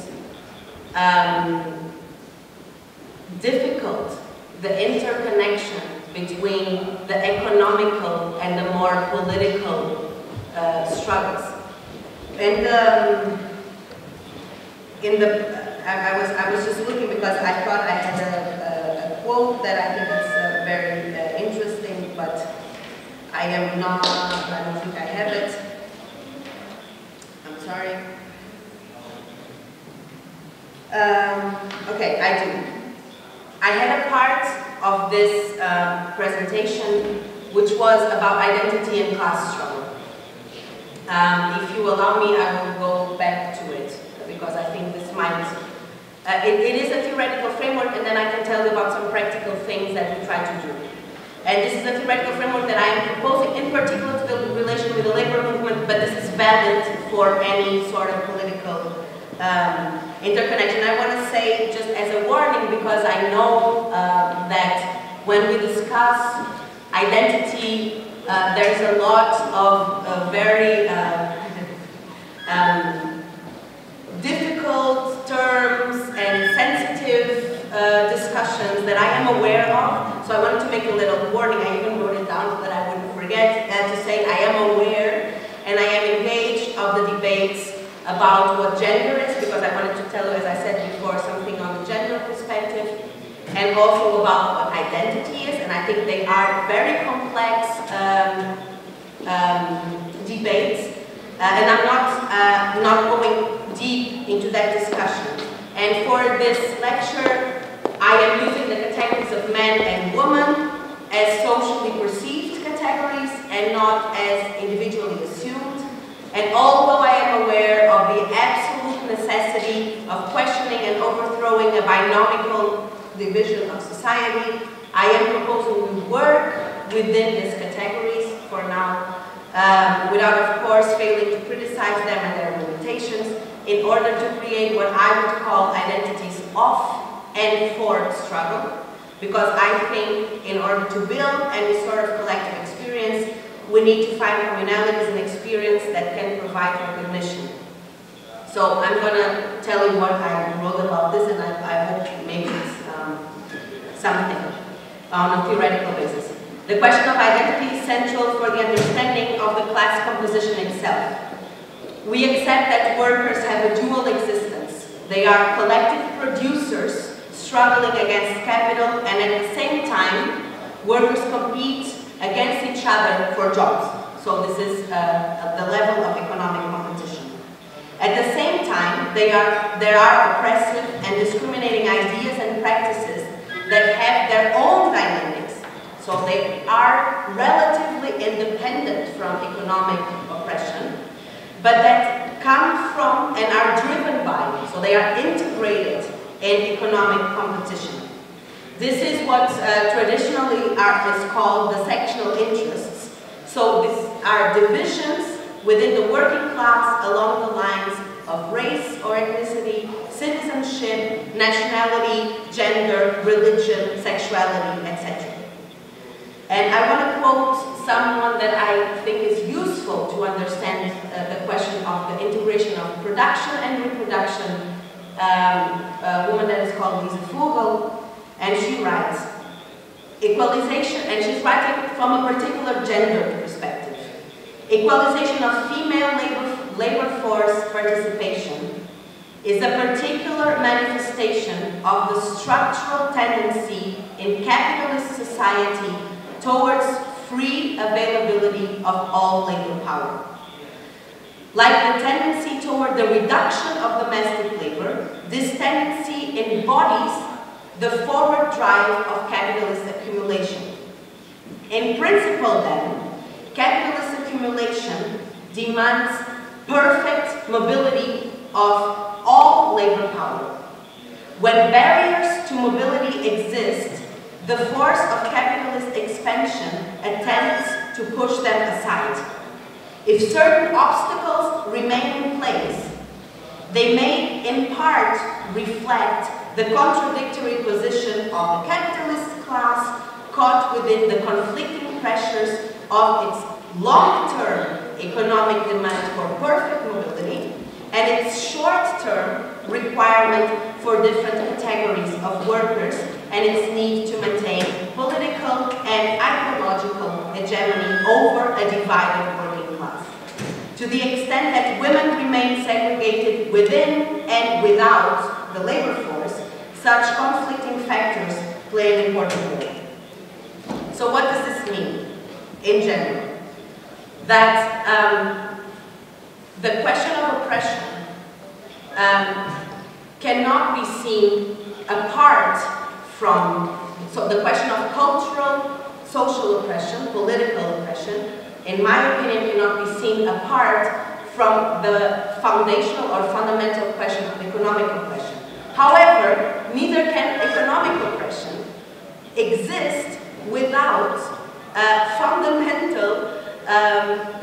difficult the interconnection between the economical and the more political struggles. And I was just looking because I thought I had a quote that I think is very interesting, but I don't think I have it. I'm sorry. Okay, I do. I had a part of this presentation which was about identity and class struggle. If you allow me, I will go back to it because I think this might... it is a theoretical framework, and then I can tell you about some practical things that we try to do. And this is a theoretical framework that I am proposing in particular to build a relation with the labor movement, but this is valid for any sort of political interconnection. I want to say just as a warning, because I know that when we discuss identity, there's a lot of very difficult terms and sensitive discussions that I am aware of. So I wanted to make a little warning. I even wrote it down so that I wouldn't forget, and to say I am aware and I am engaged of the debates about what gender is, because I wanted to tell you, as I said before, something on the gender perspective, and also about what identity is, and I think they are very complex debates, and I'm not going deep into that discussion. And for this lecture, I am using the categories of man and woman as socially perceived categories and not as individually assumed. And although I am aware of the absolute necessity of questioning and overthrowing a binomial division of society, I am proposing we work within these categories for now, without of course failing to criticize them and their limitations, in order to create what I would call identities of and for struggle. Because I think in order to build any sort of collective experience, we need to find communalities and experience that can provide recognition. So I'm going to tell you what I wrote about this, and I hope maybe it's something on a theoretical basis. The question of identity is central for the understanding of the class composition itself. We accept that workers have a dual existence. They are collective producers struggling against capital, and at the same time, workers compete against each other for jobs. So this is at the level of economic competition. At the same time, there are oppressive and discriminating ideas and practices that have their own dynamics. So they are relatively independent from economic oppression, but that come from and are driven by, so they are integrated in economic competition. This is what traditionally is called the sectional interests. So these are divisions within the working class along the lines of race or ethnicity, citizenship, nationality, gender, religion, sexuality, etc. And I want to quote someone that I think is useful to understand the question of the integration of production and reproduction. A woman that is called Lisa Vogel, and she writes, equalization, and she's writing from a particular gender perspective. Equalization of female labor force participation is a particular manifestation of the structural tendency in capitalist society towards free availability of all labor power. Like the tendency toward the reduction of domestic labor, this tendency embodies the forward drive of capitalist accumulation. In principle then, capitalist accumulation demands perfect mobility of all labor power. When barriers to mobility exist, the force of capitalist expansion attempts to push them aside. If certain obstacles remain in place, they may in part reflect the contradictory position of the capitalist class caught within the conflicting pressures of its long-term economic demand for perfect mobility and its short-term requirement for different categories of workers and its need to maintain political and ideological hegemony over a divided working class. To the extent that women remain segregated within and without the labor force, such conflicting factors play an important role. So what does this mean in general? That the question of oppression cannot be seen apart from, so the question of cultural, social oppression, political oppression, in my opinion, cannot be seen apart from the foundational or fundamental question of economic oppression. However, neither can economic oppression exist without fundamental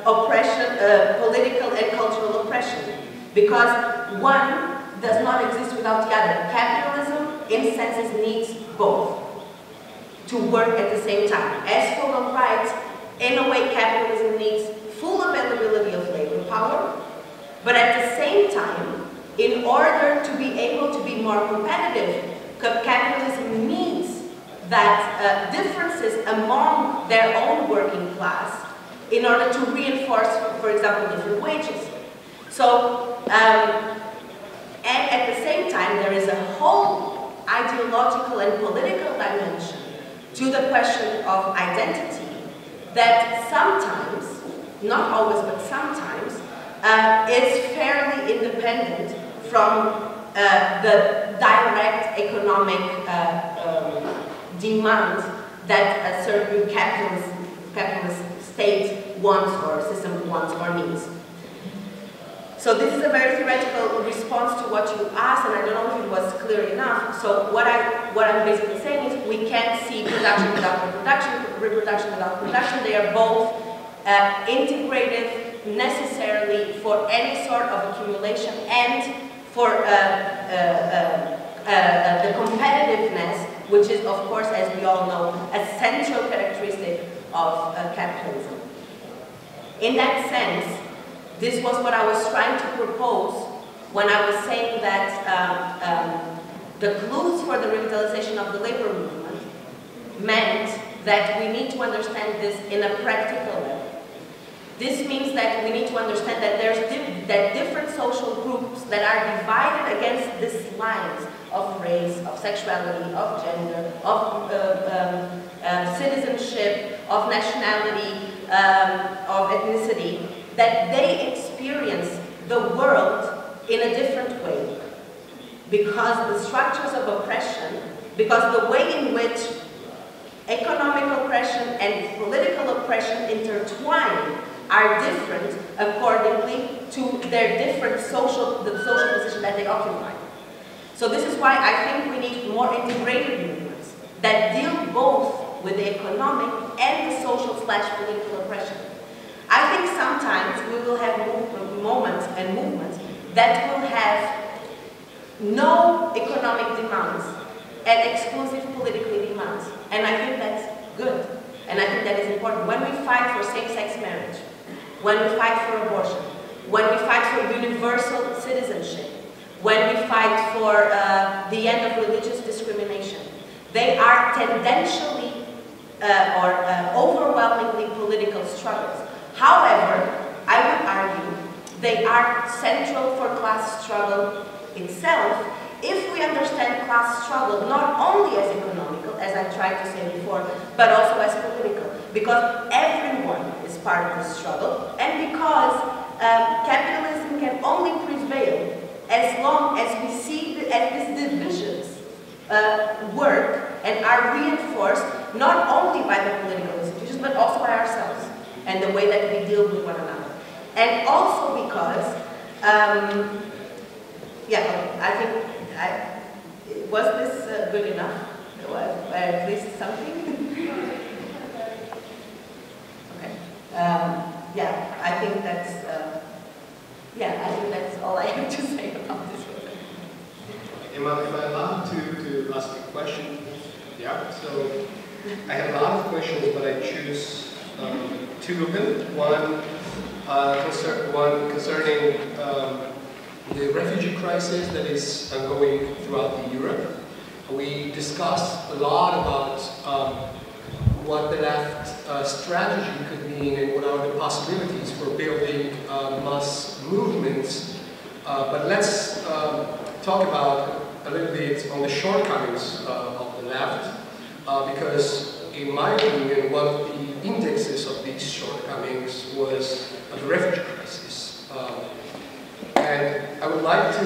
oppression, political and cultural oppression, because one does not exist without the other. Capitalism, in senses, needs both to work at the same time. As Vogel writes, in a way, capitalism needs full availability of labor power, but at the same time, in order to be able to be more competitive, capitalism needs that differences among their own working class in order to reinforce, for example, different wages. So, and at the same time, there is a whole ideological and political dimension to the question of identity that sometimes, not always, but sometimes, is fairly independent from the direct economic demand that a certain capitalist state wants or system wants or needs. So this is a very theoretical response to what you asked, and I don't know if it was clear enough. So what I'm basically saying is we can't see production without reproduction, reproduction without production. They are both integrated necessarily for any sort of accumulation and for the competitiveness, which is, of course, as we all know, a central characteristic of capitalism. In that sense, this was what I was trying to propose when I was saying that the clues for the revitalization of the labor movement meant that we need to understand this in a practical level. This means that we need to understand that that different social groups that are divided against these lines of race, of sexuality, of gender, of citizenship, of nationality, of ethnicity, that they experience the world in a different way. Because the structures of oppression, because the way in which economic oppression and political oppression intertwine are different accordingly to their different the social position that they occupy. So this is why I think we need more integrated movements that deal both with the economic and the social/political oppression. I think sometimes we will have moments and movements that will have no economic demands and exclusive political demands. And I think that's good. And I think that is important. When we fight for same-sex marriage, when we fight for abortion, when we fight for universal citizenship, when we fight for the end of religious discrimination, they are tendentially or overwhelmingly political struggles. However, I would argue they are central for class struggle itself if we understand class struggle not only as economical, as I tried to say before, but also as political. Because everyone is part of the struggle, and because capitalism can only prevail as long as we see as these divisions work and are reinforced not only by the political institutions, but also by ourselves and the way that we deal with one another. And also because, I think, was this good enough? At least something? Okay. I think that's all I have to say about this. Am I allowed to ask a question? Yeah, so I have a lot of questions, but I choose two of them. One concerning the refugee crisis that is ongoing throughout Europe. We discussed a lot about what the left strategy could mean and what are the possibilities for building mass movements. But let's talk about a little bit on the shortcomings of the left, because in my opinion, one of the indexes of these shortcomings was the refugee crisis. And I would like to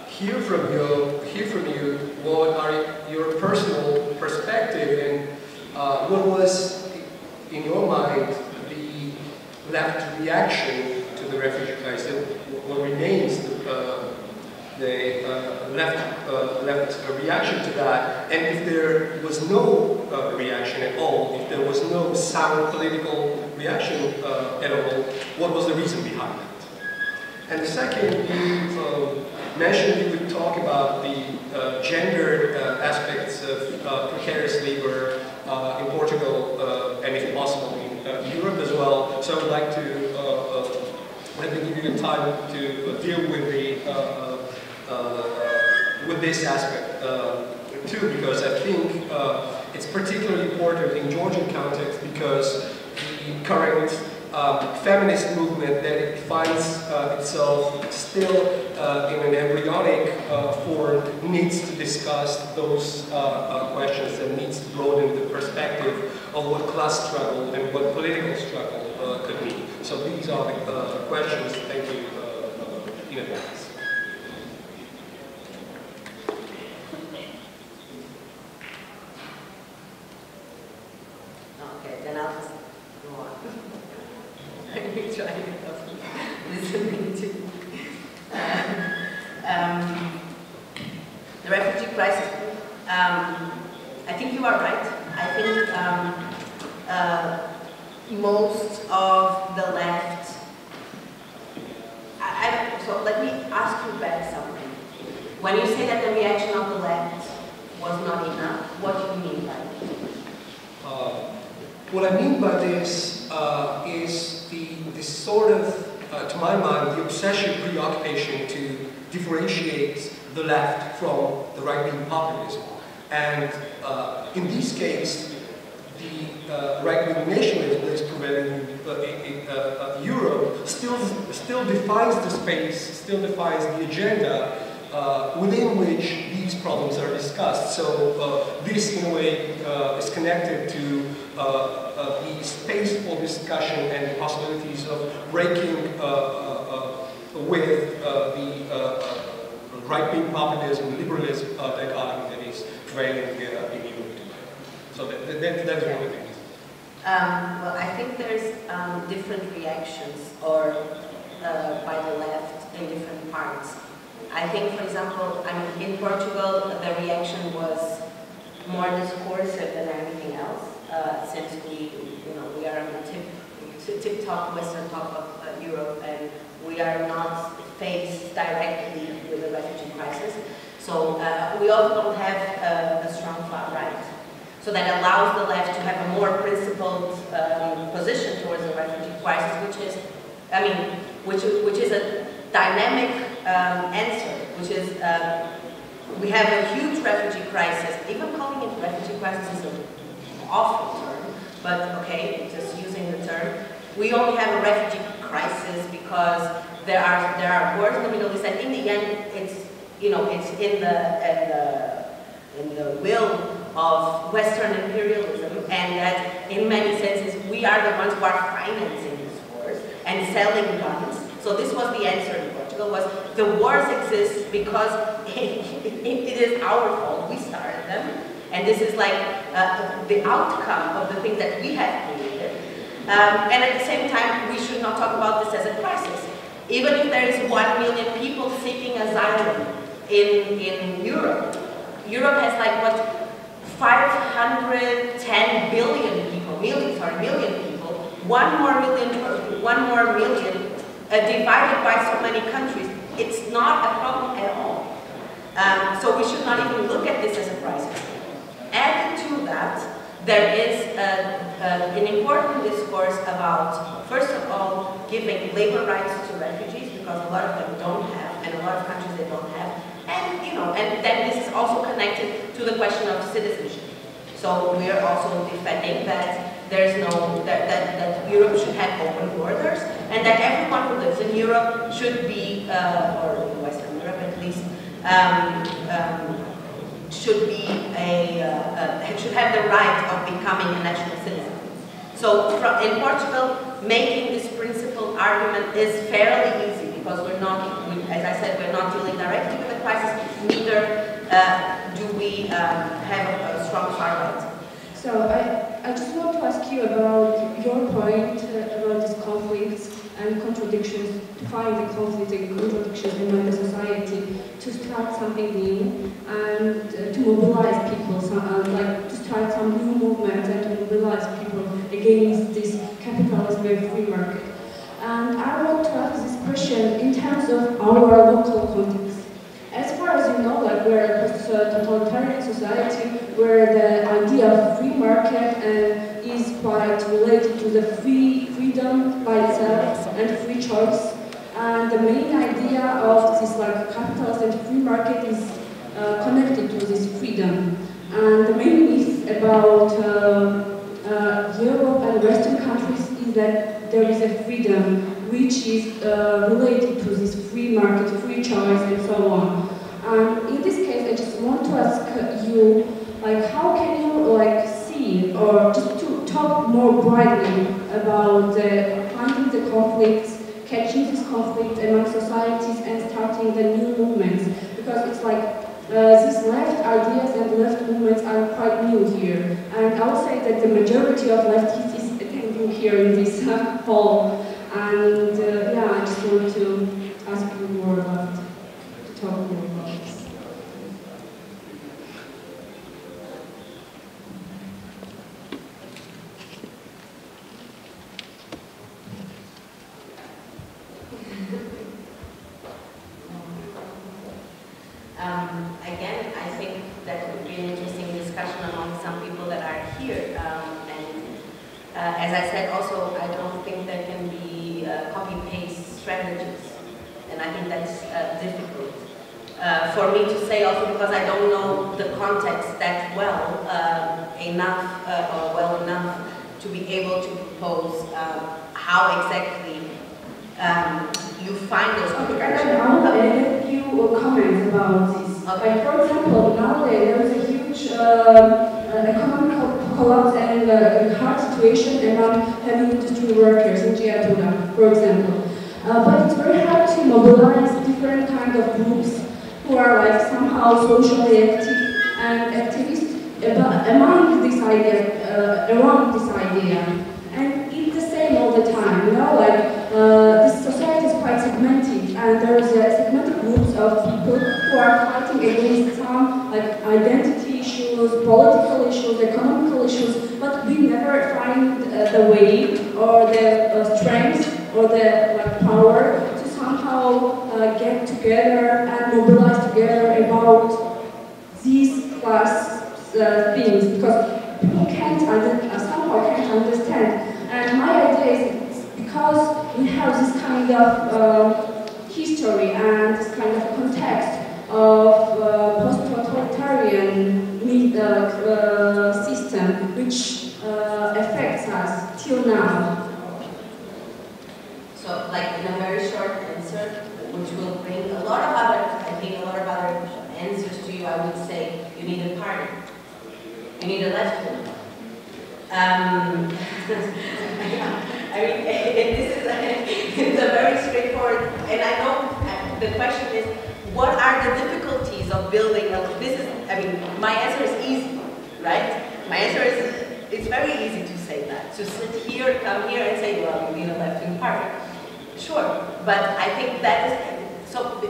hear from you what are your personal perspective and what was, in your mind, the left reaction to the refugee crisis, what remains the left reaction to that, and if there was no reaction at all, if there was no sound political reaction at all, what was the reason behind that? And the second, you mentioned you would talk about the gender aspects of precarious labor in Portugal and if possible in Europe as well. So I would like to let me give you the time to deal with this aspect too, because I think it's particularly important in Georgian context because the current feminist movement that it finds itself still in an embryonic form needs to discuss those questions and needs to broaden the perspective of what class struggle and what political struggle could mean. So these are the questions. Thank you in advance. trying to listening to. The refugee crisis. I think you are right. I think most of the left. So let me ask you back something. When you say that the reaction of the left was not enough, what do you mean by that? What I mean by this is the sort of, to my mind, the obsession, preoccupation to differentiate the left from the right-wing populism. And in this case, the right-wing nationalism that is prevailing in Europe still defines the space, still defines the agenda within which these problems are discussed. So this, in a way, is connected to the space for discussion and the possibilities of breaking with the right-wing populism, liberalism dichotomy that is prevailing in Europe today. So that's one of the things. Well, I think there's different reactions by the left in different parts. I think, for example, in Portugal, the reaction was more discursive than anything else, since we are on the tip-top western top of Europe, and we are not faced directly with the refugee crisis. So we also don't have a strong far right. So that allows the left to have a more principled position towards the refugee crisis, which is a dynamic answer, which is we have a huge refugee crisis. Even calling it refugee crisis is an awful term, but okay, just using the term. We only have a refugee crisis because there are wars in the Middle East, and in the end, it's in the will of Western imperialism, and that in many senses we are the ones who are financing these wars and selling guns. So this was the answer in Portugal, was the wars exist because it is our fault, we started them, and this is like the outcome of the things that we have created. And at the same time, we should not talk about this as a crisis. Even if there is 1 million people seeking asylum in Europe, Europe has like what, 510 billion people, million people, 1 more million divided by so many countries. It's not a problem at all. So we should not even look at this as a crisis. Added to that, there is an important discourse about, first of all, giving labor rights to refugees, because a lot of them don't have, and a lot of countries they don't have. And and then this is also connected to the question of citizenship. So we are also defending that there's that Europe should have open borders, and that everyone who lives in Europe should be, or in Western Europe at least, should have the right of becoming a national citizen. So in Portugal, making this principal argument is fairly easy, because we're not, as I said, we're not dealing directly with the crisis, neither do we have a strong far right. So I just want to ask you about your point about these conflicts and contradictions, to find the conflicts and contradictions in the society, to start something new, and to mobilize people, like to start some new movement and to mobilize people against this capitalism and free market. And I want to ask this question in terms of our local context. As far as you know, like we're a totalitarian society where the idea of free market is quite related to the freedom by itself and free choice. And the main idea of this like capitalist and free market is connected to this freedom. And the main myth about Europe and Western countries is that there is a freedom which is related to this free market, free choice, and so on. In this case, I just want to ask you, like, how can you like see, or just to talk more broadly about finding the conflicts, catching this conflict among societies, and starting the new movements? Because it's like these left ideas and left movements are quite new here, and I would say that the majority of leftists is attending here in this hall. And And yeah, I just want to ask you more about, to talk more about this. Again, I think that would be an interesting discussion among some people that are here. As I said, also, I don't think there can be copy-paste strategies, and I think that's difficult for me to say. Also, because I don't know the context that well enough to be able to propose how exactly you find those contradictions. I want to add a few comments about this. Okay. Like, for example, nowadays there is a huge economic collapse and hard situation around heavy industry workers in Giatura, for example. But it's very hard to mobilize different kind of groups who are like somehow socially active and activists among this idea, around this idea. And it's the same all the time, you know, like this society is quite segmented, and there is segmented groups of people who are fighting against some like identity issues, political issues, economical issues, but we never find the way or the strength or the like power to somehow get together and mobilize together about these class things, because people somehow can't understand. And my idea is because we have this kind of history and this kind of context of post-totalitarian system which affects us till now. So, like in a very short answer, which will bring a lot of other answers to you, I would say you need a party. You need a left wing. I mean, it's a very straightforward, and I know the question is, what are the difficulties of building my answer is easy, right? My answer is, it's very easy to say that. To sit here, come here and say, well, you need a left-wing party. Sure, but I think that the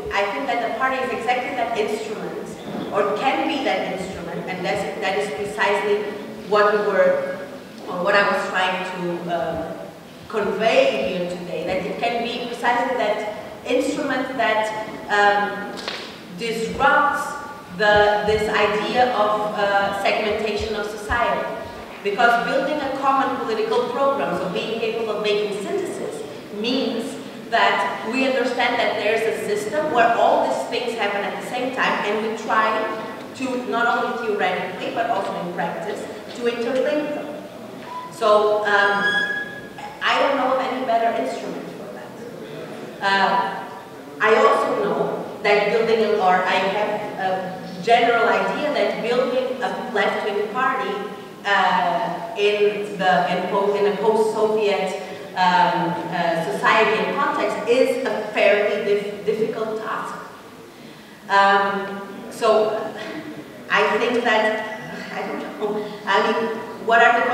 party is exactly that instrument, or can be that instrument, and that is precisely what I was trying to convey here today, that it can be precisely that instrument that disrupts this idea of segmentation of society. Because building a common political program, so being capable of making synthesis, means that we understand that there's a system where all these things happen at the same time, and we try to, not only theoretically, but also in practice, to interlink them. So, I don't know of any better instrument for that. I also know that I have a general idea that building a left-wing party in a post-Soviet society and context is a fairly difficult task. So I think that, I don't know, I mean, what are the I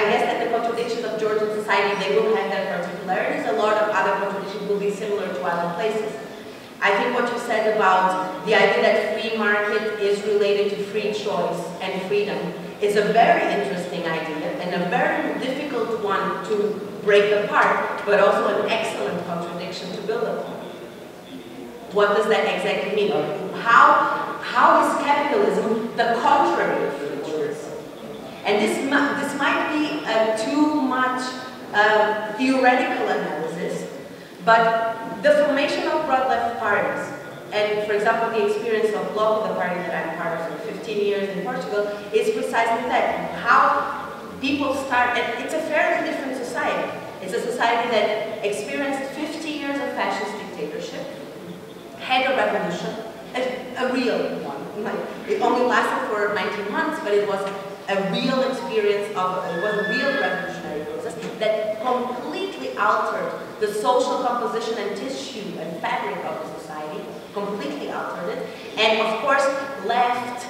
guess that the contradictions of Georgian society, they will have their particularities. A lot of other contradictions will be similar to other places. I think what you said about the idea that free market is related to free choice and freedom is a very interesting idea and a very difficult one to break apart, but also an excellent contradiction to build upon. What does that exactly mean? How is capitalism the contrary of free choice? And this might be too much theoretical analysis, but the formation of broad left parties, and for example the experience of Bloc, the party that I'm part of for 15 years in Portugal, is precisely that. How people start, and it's a fairly different society. It's a society that experienced 50 years of fascist dictatorship, had a revolution, a real one. It only lasted for 19 months, but it was a real experience it was a real revolutionary process that completely altered the social composition and tissue and fabric of the society, completely altered it, and of course left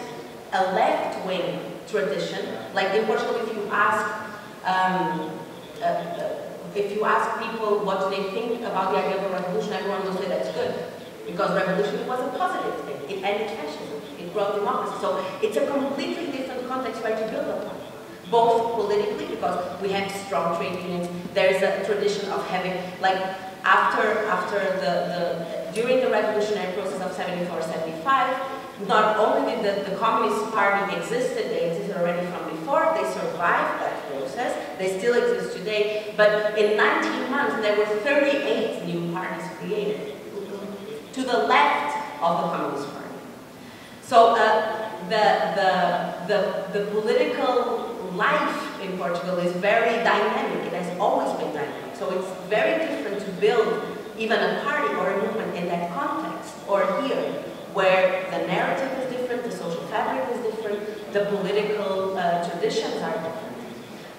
a left-wing tradition. Like in Portugal, if you ask if you ask people what do they think about the idea of a revolution, everyone will say that's good. Because revolution was a positive thing. It ended fascism. It brought democracy. So it's a completely different context where to build upon. Both politically, because we have strong trade unions. There's a tradition of having, like, during the revolutionary process of 74-75, not only did the Communist Party existed, they existed already from before, they survived that process, they still exist today, but in 19 months there were 38 new parties created to the left of the Communist Party. So the political life in Portugal is very dynamic, it has always been dynamic, so it's very different to build even a party or a movement in that context, or here, where the narrative is different, the social fabric is different, the political traditions are different.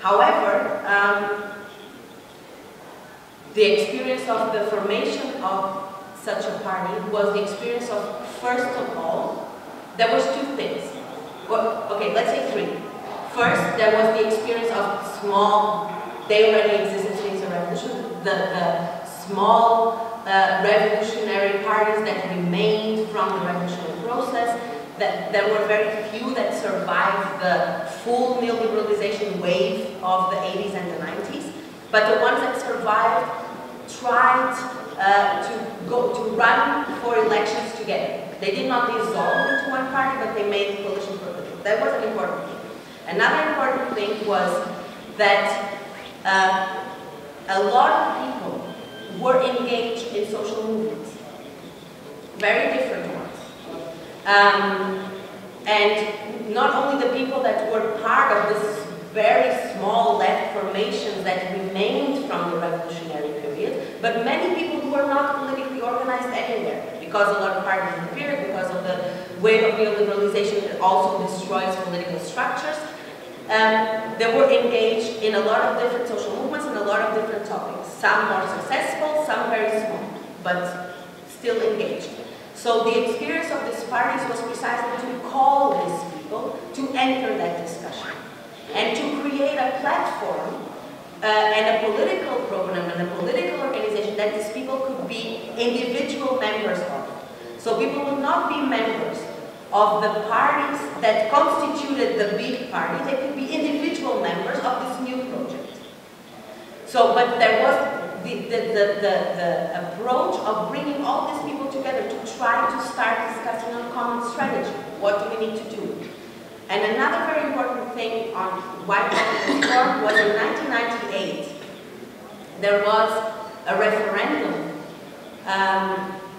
However, the experience of the formation of such a party was the experience of, first of all, there was two things. Well, okay, let's say three. First, there was the experience of small, they already existed since the revolution, the small revolutionary parties that remained from the revolutionary process, that there were very few that survived the full neoliberalization wave of the 80s and the 90s, but the ones that survived tried to run for elections together. They did not dissolve into one party, but they made coalition programs. That was an important thing. Another important thing was that a lot of people were engaged in social movements, very different ones. And not only the people that were part of this very small left formations that remained from the revolutionary period, but many people who were not politically organized anywhere, because a lot of parties disappeared, because of the wave of neoliberalization that also destroys political structures. They were engaged in a lot of different social movements and a lot of different topics. Some more successful, some very small, but still engaged. So the experience of these parties was precisely to call these people to enter that discussion and to create a platform and a political program and a political organization that these people could be individual members of. So people would not be members of the parties that constituted the big party, they could be individual members of this new project. So, but there was the approach of bringing all these people together to try to start discussing a common strategy. What do we need to do? And another very important thing on why Portugal was formed was in 1998, there was a referendum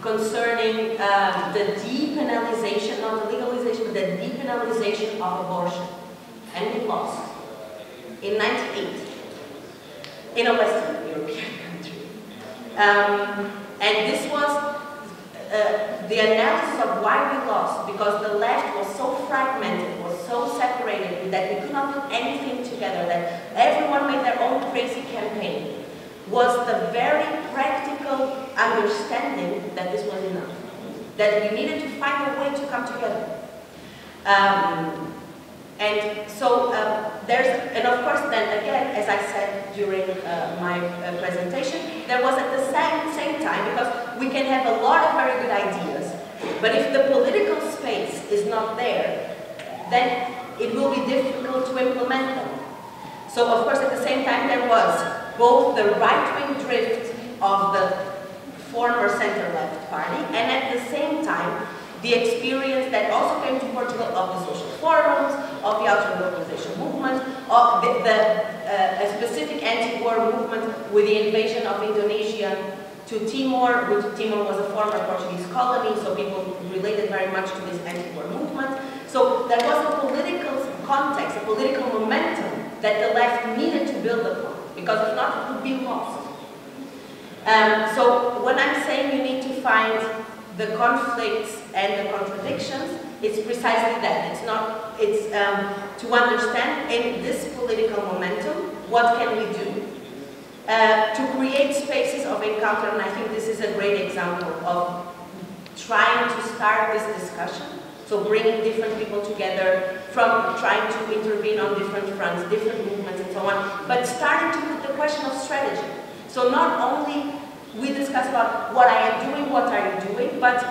concerning the depenalization, not the legalization, but the depenalization of abortion. And we lost in 1998 in a Western European country. And this was the analysis of why we lost, because the left was so fragmented, was so separated, that we could not do anything together, that everyone made their own crazy campaign, was the very practical understanding that this was enough, that we needed to find a way to come together. And so and of course then again, as I said during my presentation, there was at the same time, because we can have a lot of very good ideas, but if the political space is not there, then it will be difficult to implement them. So of course at the same time there was both the right-wing drift of the former center-left party, and at the same time the experience that also came to Portugal of the social forums, of the ultra-localization movement, of a specific anti-war movement with the invasion of Indonesia to Timor, which Timor was a former Portuguese colony, so people related very much to this anti-war movement. So there was a political context, a political momentum that the left needed to build upon, because if not, it would be lost. So when I'm saying you need to find the conflicts and the contradictions, it's precisely that. It's to understand in this political momentum, what can we do to create spaces of encounter, and I think this is a great example of trying to start this discussion. So bringing different people together, from trying to intervene on different fronts, different movements and so on, but starting to put the question of strategy. So not only we discuss about what I am doing, what are you doing, but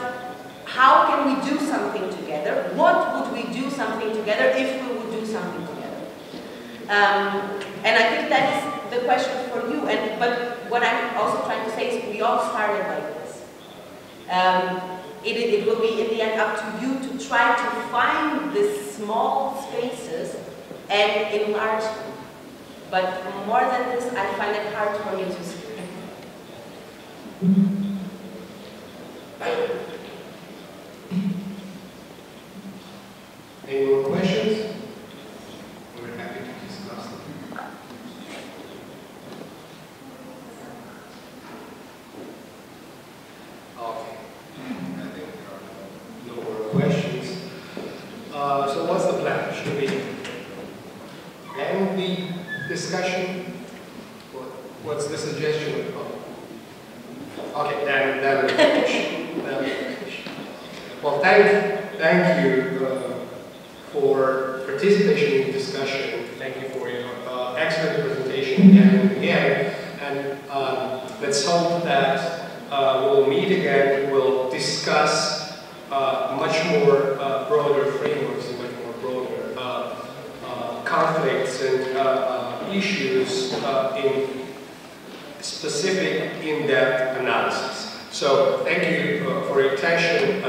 how can we do something together? What would we do something together if we would do something together? And I think that is the question for you. But what I'm also trying to say is we all started like this. It will be in the end up to you to try to find these small spaces and enlarge them. But more than this, I find it hard for you to see. Any more questions? We're happy to discuss them. Okay. I think there are no more questions. So what's the plan? Should we end the discussion? What's the suggestion? Okay, then we finish. Well, thank you for participation in the discussion. Thank you for your excellent presentation again and again. And let's hope that we'll meet again. We'll discuss much more broader frameworks and much more broader conflicts and issues in specific in-depth analysis. So thank you for your attention.